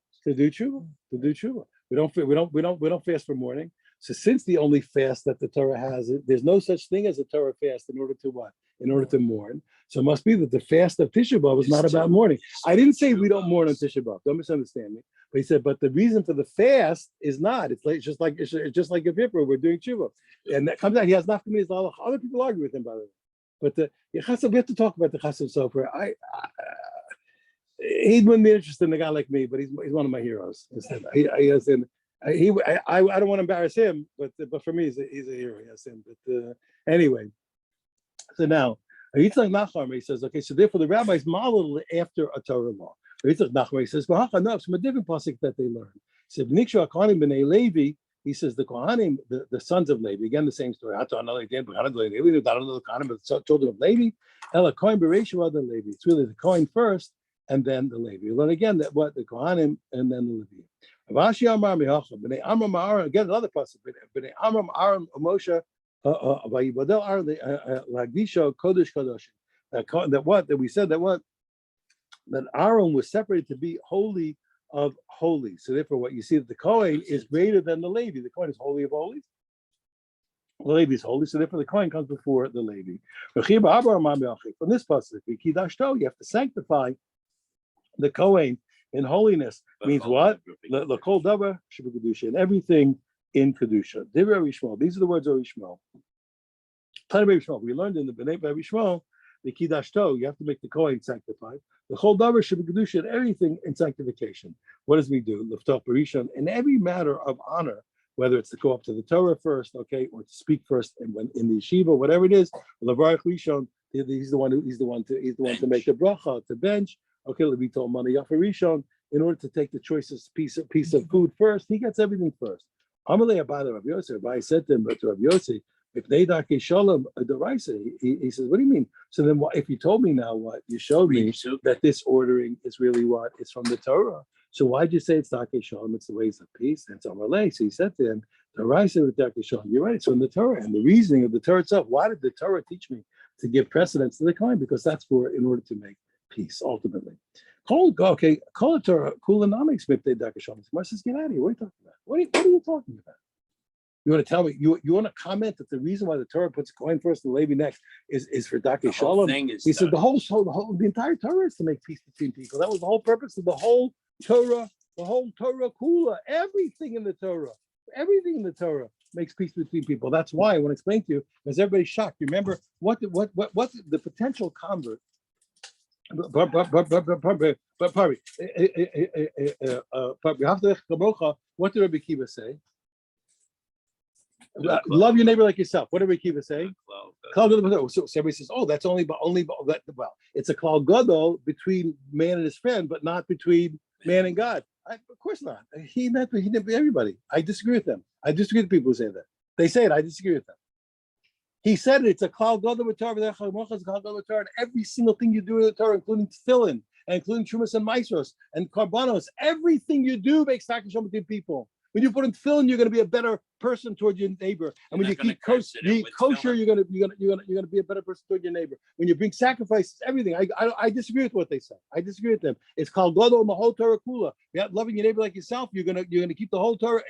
We don't fast for mourning. So since the only fast that the Torah has, there's no such thing as a Torah fast in order to what? In order to mourn. So it must be that the fast of Tisha B'Av is not about mourning. I didn't say we don't mourn on Tisha B'Av. Don't misunderstand me. But he said, but the reason for the fast is not. It's just like a Kippur. We're doing tshuva, and that comes out. He has not for me. Other people argue with him by the way. But we have to talk about the Chasam Sofer. He wouldn't be interested in a guy like me, but he's one of my heroes. I don't want to embarrass him, but for me, he's a hero. Yes, but anyway. So now, Yitzchak Nachman, he says, okay, so therefore the rabbis modeled it after a Torah law. Yitzchak Nachman, he says, no, it's from a different pasuk that they learned. He said, V'nikshu HaKohanim b'nei Levi, he says, the Kohanim, the sons of Levi, again, the same story. The children of Levi, Ela Kohen b'reisha other Levi. It's really the Kohen first, and then the Levi. You learn again that what? The Kohanim, and then the Levi. Avashi Amar Mihacha, b'nei Amram Aaron, again, another pasuk, b'nei Amram Aaron Moshe, that we said that Aaron was separated to be holy of holies. So therefore, what you see that the Kohen is greater than the Levi. The Kohen is holy of holies. The Levi is holy, so therefore the Kohen comes before the Levi. From this pasuk, you have to sanctify the Kohen in holiness. Means what? L'kol davar shebekudusha, and everything in Kedusha. These are the words of Rishmo. We learned in the B'nai Rishmo, the Kidashto, you have to make the Kohen sanctified. The whole davar should be Kedusha, and everything in sanctification. What does we do? Liftach Barishon, in every matter of honor, whether it's to go up to the Torah first, okay, or to speak first, and when in the yeshiva, whatever it is, Lavarach Rishon, He's the one to make the bracha, to bench. Okay, let me tell money Rishon. In order to take the choicest piece of food first, he gets everything first. Amalei Abba Rav Yossi. Rabbi said to him, to Rav Yossi, if they shalom he says, what do you mean? So then, if you told me now what you showed me that this ordering is really what is from the Torah, so why'd you say it's Dake Shalom? It's the ways of peace. And so Amalei. So he said to him, the Raisa with Dake Shalom. You're right. It's from the Torah and the reasoning of the Torah itself. Why did the Torah teach me to give precedence to the coin? Because that's in order to make peace ultimately. Call it Torah. Kulanamics mipte Dake Shalom. Gemara says, get out of here. What are you talking about? What are you talking about? You want to tell me, you want to comment that the reason why the Torah puts coin first and Levi next is for Dake Shalom? He said the entire Torah is to make peace between people. That was the whole purpose of the whole Torah Kula, everything in the Torah makes peace between people. That's why I want to explain to you, because everybody's shocked. You remember what the potential convert. What did Rabbi Kiva say? Love your neighbor like yourself. What did Rabbi Kiva say? So everybody says, "Oh, that's only that." Well, it's a klal gadol between man and his friend, but not between man and God. Of course not. He meant everybody. I disagree with them. I disagree with people who say that. They say it. I disagree with them. He said it's a klal gadol with Torah, and every single thing you do in the Torah, including tefillin, and including trumas and maisros and karbanos, everything you do makes takashon between people. When you put in tefillin, you're going to be a better person toward your neighbor, and when you keep kosher, you're going to be a better person toward your neighbor. When you bring sacrifices, everything. I disagree with what they say. I disagree with them. It's called gadol and the whole Torah kula. Loving your neighbor like yourself. You're going to keep the whole Torah,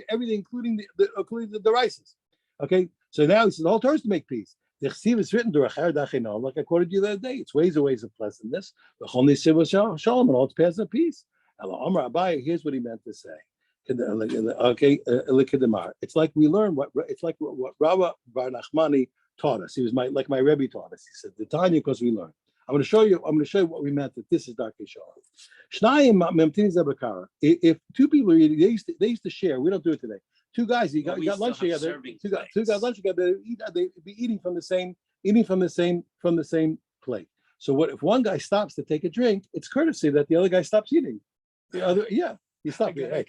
everything, including the rices. Okay, so now he says the whole Torah is to make peace. The chesiv is written like I quoted you the other day. It's ways of pleasantness. The chol nesiv shalom and all its paths of peace. Here's what he meant to say. Okay, it's like we learn what Rava Bar Nachmani taught us. He was my Rebbe taught us. He said the Tanya, because we learn. I'm going to show you what we meant, that this is Dake Shalom. If two people they used to share. We don't do it today. Two guys, you got lunch together. Two guys lunch together. They be eating from the same plate. So what if one guy stops to take a drink? It's courtesy that the other guy stops eating. The other, you stop. Hey,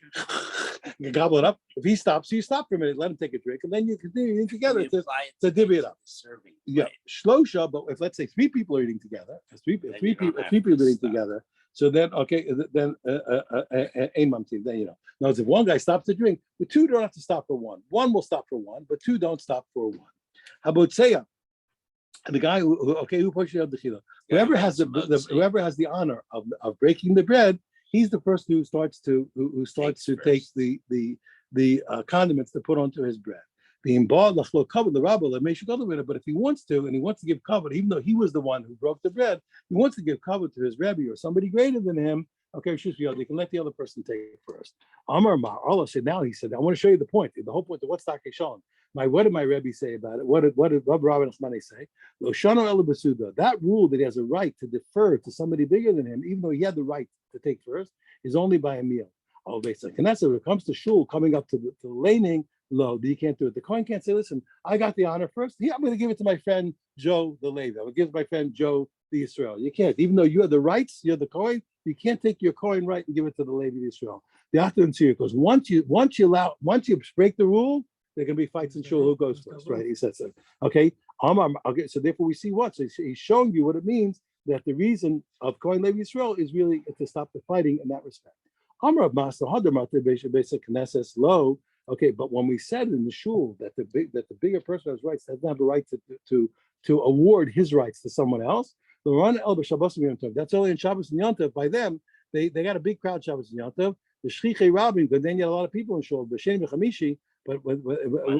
you gobble it up. If he stops, you stop for a minute, let him take a drink, and then you continue eating together to divvy it up. Yeah, shlosha. But if let's say three people are eating together, three people eating together. So then, okay, then then Now, if one guy stops to drink, the two don't have to stop for one. One will stop for one, but two don't stop for one. How about Seya? The guy who pushes out the chila. Whoever has the honor of breaking the bread, he's the person who starts to take the condiments to put onto his bread. Being bought covered the rabbi, but if he wants to, and he wants to give cover, even though he was the one who broke the bread, he wants to give cover to his rabbi or somebody greater than him. Okay, they can let the other person take it first. Amar Mar, Allah said, now he said, I want to show you the point. The whole point of what's Dake Shalom. What did my Rebbe say about it? What did Rabbi Nachmani say? That rule that he has a right to defer to somebody bigger than him, even though he had the right to take first, is only by a meal. And that's when it comes to shul, coming up to the laning, low, you can't do it. The Kohen can't say, listen, I got the honor first. I'm going to give it to my friend Joe the Levi. I'm going to give it to my friend Joe the Israel. You can't. Even though you have the rights, you're the Kohen, you can't take your Kohen right and give it to the Levi of Israel. The Achter and Sir goes, once you break the rule, there can be fights in shul who goes first, right? He says so. Okay. So therefore we see what? So he's showing you what it means, that the reason of Kohen Levi Israel is really to stop the fighting in that respect. Low. Okay, but when we said in the shul that the bigger person has rights, doesn't have a right to award his rights to someone else. That's only in Shabbos and Yom Tov. By them, they got a big crowd Shabbos and Yom Tov. The shlichei rabbin, but then you had a lot of people in shul. B'shem v'chamishi, but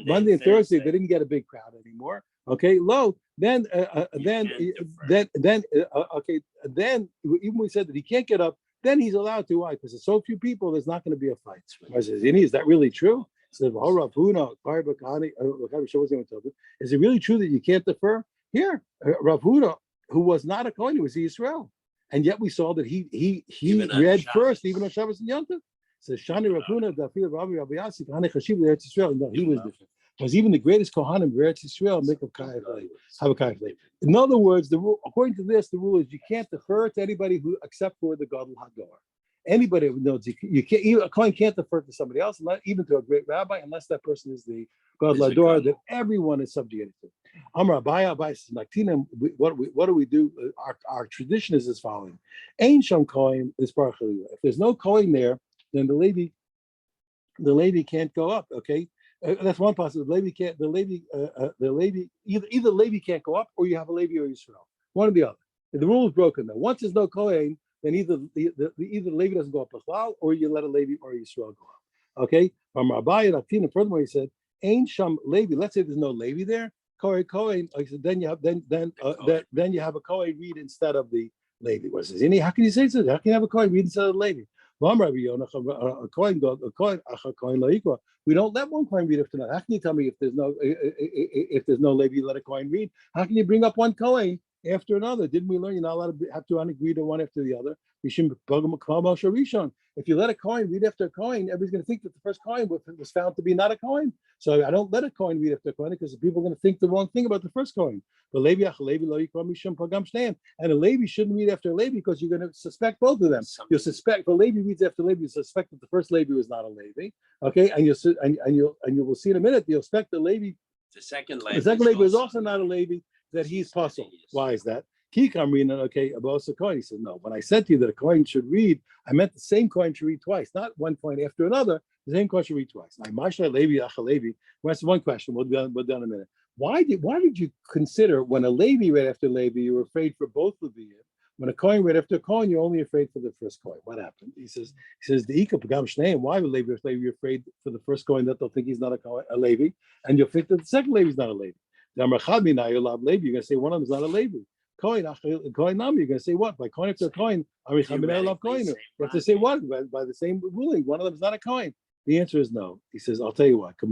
Monday and Thursday they didn't get a big crowd anymore. Okay, low. Then even we said that he can't get up. Then he's allowed to. Why? Because there's so few people, there's not going to be a fight. Is that really true? Is it really true that you can't defer? Here, Rav Huna, who was not a Kohen, he was Israel, and yet we saw that he read first, even on Shabbos and Yom Tov. Says Shani Rav Huna, Dafil Rabbi Yasi, Hane Chashiv Eretz Israel. No, he was different. because even the greatest Kohanim, Eretz Yisrael, make have a kaif. In other words, the rule, according to this, the rule is you can't defer to anybody who except for the Gadol Hador. Anybody who knows you can't. A Kohen can't defer to somebody else, even to a great rabbi, unless that person is the Gadol Hador that everyone is subjugated to. Amar Abaye says, Maktina, what do we do? Our tradition is as following: Ein Sham Kohen is Baruch Hu. If there's no Kohen there, then the lady can't go up. Okay, that's one possibility. The lady either Levi can't go up, or you have a Levi or Yisrael. One or the other. If the rule is broken, then once there's no Kohen, then either the Levi doesn't go up Bechlal, or you let a Levi or a Yisrael go up. Okay. From Abaye Latina, furthermore, he said, "Ain't Sham Levi." Let's say there's no Levi there. Kohen. Then you have then you have a Kohen read instead of the Levi. What says? How can you say so? How can you have a Kohen read instead of the Levi? We don't let one Kohen read after another. How can you tell me if there's no Levi, you let a Kohen read? How can you bring up one Kohen after another? Didn't we learn you're not allowed to have to agree to one after the other? If you let a Kohen read after a Kohen, everybody's going to think that the first Kohen was found to be not a Kohen. So I don't let a Kohen read after a Kohen because people are going to think the wrong thing about the first Kohen. And a Levi shouldn't read after a Levi because you're going to suspect both of them. You'll suspect if a Levi reads after Levi, you suspect that the first Levi was not a Levi. Okay, and you will see in a minute. You'll suspect the Levi.
The second Levi
is also not a Levi. That he's puzzled. Why is that? Okay, about a Kohen. He said, no, when I said to you that a Kohen should read, I meant the same Kohen should read twice, not one Kohen after another. The same Kohen should read twice. Now, Masha Levi, Levi. Well, that's one question. We'll do in a minute. Why did you consider when a Levi read after Levi, you were afraid for both of the? When a Kohen read after a Kohen, you're only afraid for the first Kohen. What happened? He says the Ika Pagam Shneim. Why would Levi you're afraid for the first Kohen that they'll think he's not a Levi, and you'll think that the second Levi is not a Levi. You're going to say one of them is not a Levi. Kohen Nami, you're going to say what? By Kohen after Kohen, you have to say what? By the same ruling, one of them is not a Kohen. The answer is no. He says, I'll tell you what. The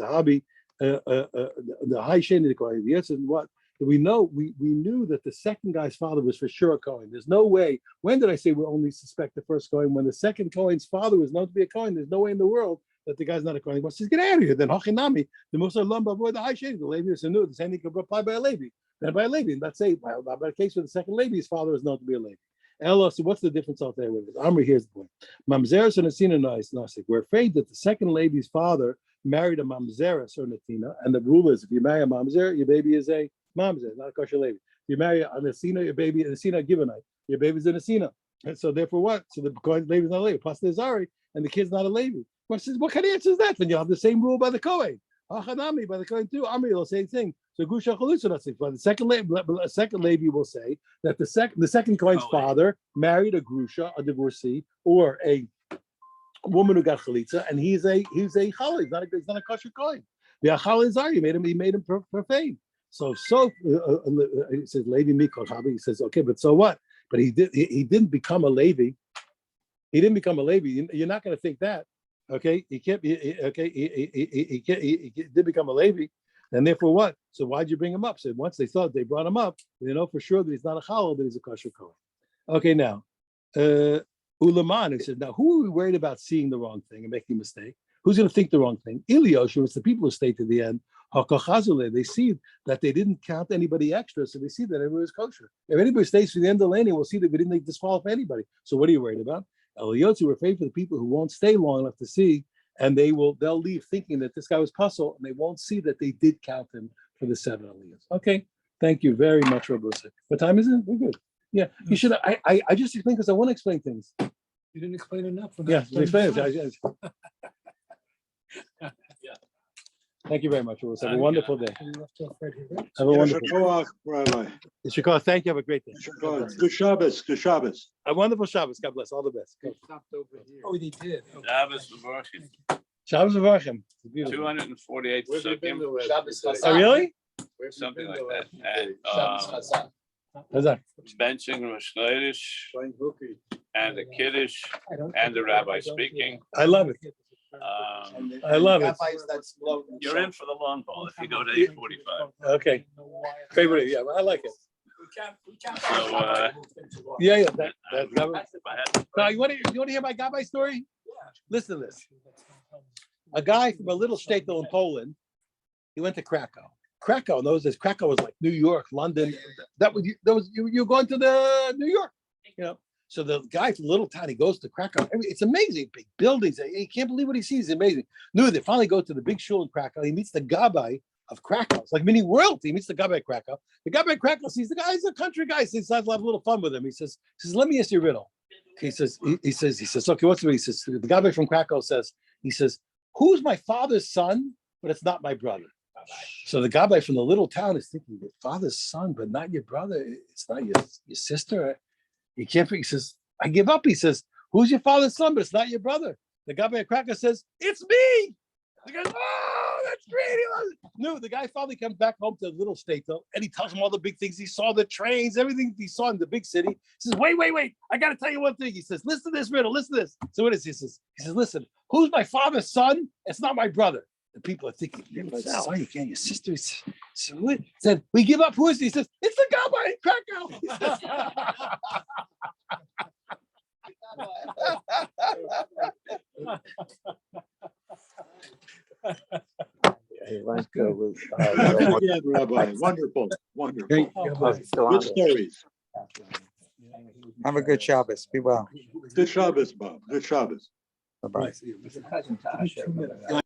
hobby, the high shade of the Kohen. The answer is what? We knew that the second guy's father was for sure a Kohen. There's no way. When did I say we only suspect the first Kohen? When the second Kohen's father was known to be a Kohen, there's no way in the world that the guy's not a Kohen. He wants to get out of here. Then Hachinami, the Musa Lumba avoid the high shade. The Levi is new. The same thing could apply by a Levi. Then by a Levi. And let's say by a case where the second Levi, his father is known to be a Levi. Ella, so what's the difference out there with it? Amri, here's the point. Mamzeres or Nasina Nasik. We're afraid that the second Levi's father married a Mamzeres or Natina, and the rule is if you marry a Mamzer, your baby is a Mamzer, not a kosher Levi. If you marry a Nasina, your baby is a Nasina Gibeonite. Your baby's a Nasina. And so therefore what? So the Levi is not a Levi. Plus there's Zari, and the kid's not a Levi. What kind of answer is that? Then you'll have the same rule by the Kohen. Hachanami by the Kohen too. Amri will say the same thing. So Gusha Chalutzah, but the second Levi will say that the second Kohen's father married a Grusha, a divorcee, or a woman who got chalitza, and he's a challah. He's not a kosher Kohen. The achal is Zari. He made him profane. So he says Levi Mikol Habi. He says okay, but so what? But he didn't become a Levi. He didn't become a Levi. You're not going to think that. Okay, he did become a Levi, and therefore what? So why'd you bring him up? So once they brought him up, they know for sure that he's not a chalal, but he's a kosher Kohen. Okay, now, Ulaman, he says, now who are we worried about seeing the wrong thing and making a mistake? Who's going to think the wrong thing? Iliosh, it's the people who stay to the end. They see that they didn't count anybody extra, so they see that everybody was kosher. If anybody stays to the end of the lane, we'll see that we didn't disqualify anybody. So what are you worried about? Eliyotzu, we're afraid for the people who won't stay long enough to see, and they'll leave thinking that this guy was puzzle, and they won't see that they did count him for the 7 aliyahs. Okay, thank you very much, Rabusa. What time is it? We're good. Yeah, you should. I just explain because I want to explain things.
You didn't explain enough.
Yeah, explain it. Thank you very much, Rabusa. Have a wonderful day. Have a wonderful day. Thank you. Have a great day.
Good Shabbos. Good Shabbos.
A wonderful Shabbos. God bless. All the best.
Oh, they did.
Shabbos Mevorchim.
Shabbos Mevorchim.
248 psukim.
Oh, really?
Something like that. And
How's that?
benching Rosh Chodesh and the Kiddush and the rabbi speaking.
I love it. I love it.
You're in for the long haul if you go to 8:45.
Okay. Favorite. Yeah, I like it.
So,
Yeah.
if I had to
Now, you want to hear my Gabbai story? Listen to this. a guy from a little state in Poland. He went to Krakow. Krakow, in those days, Krakow was like New York, London. You're going to the New York, you know. So the guy from little town, he goes to Krakow. It's amazing, big buildings. He can't believe what he sees. It's amazing. No, they finally go to the big shul in Krakow. He meets the gabbai of Krakow. It's like mini royalty. He meets the gabbai of Krakow. The gabbai of Krakow sees the guy. He's a country guy. So he decides to have a little fun with him. He says, "Let me ask you a riddle." He says, "Okay, what's the riddle?" He says, the gabbai from Krakow says, "Who's my father's son, but it's not my brother?" So the gabbai from the little town is thinking, "Your father's son, but not your brother. It's not your sister." He can't. He says, "I give up." He says, "Who's your father's son, but it's not your brother?" The gabbai of Krakow says, "It's me." He goes, "Oh, that's great." No, the guy finally comes back home to the little state though, and he tells him all the big things he saw, the trains, everything he saw in the big city. He says, "Wait, I got to tell you one thing." He says, "Listen to this riddle. Listen to this." So what is he says? He says, "Listen, who's my father's son? It's not my brother." The people are thinking, "Your son, you can't. Your sister." So what? Said, "We give up." Who is he? He says, "It's the gabbai in Krakow."
Again, Rabbi, wonderful, wonderful. Good stories.
Have a good Shabbos. Be well.
Good Shabbos, Bob. Good Shabbos.
Bye-bye.
Cousin Tasha.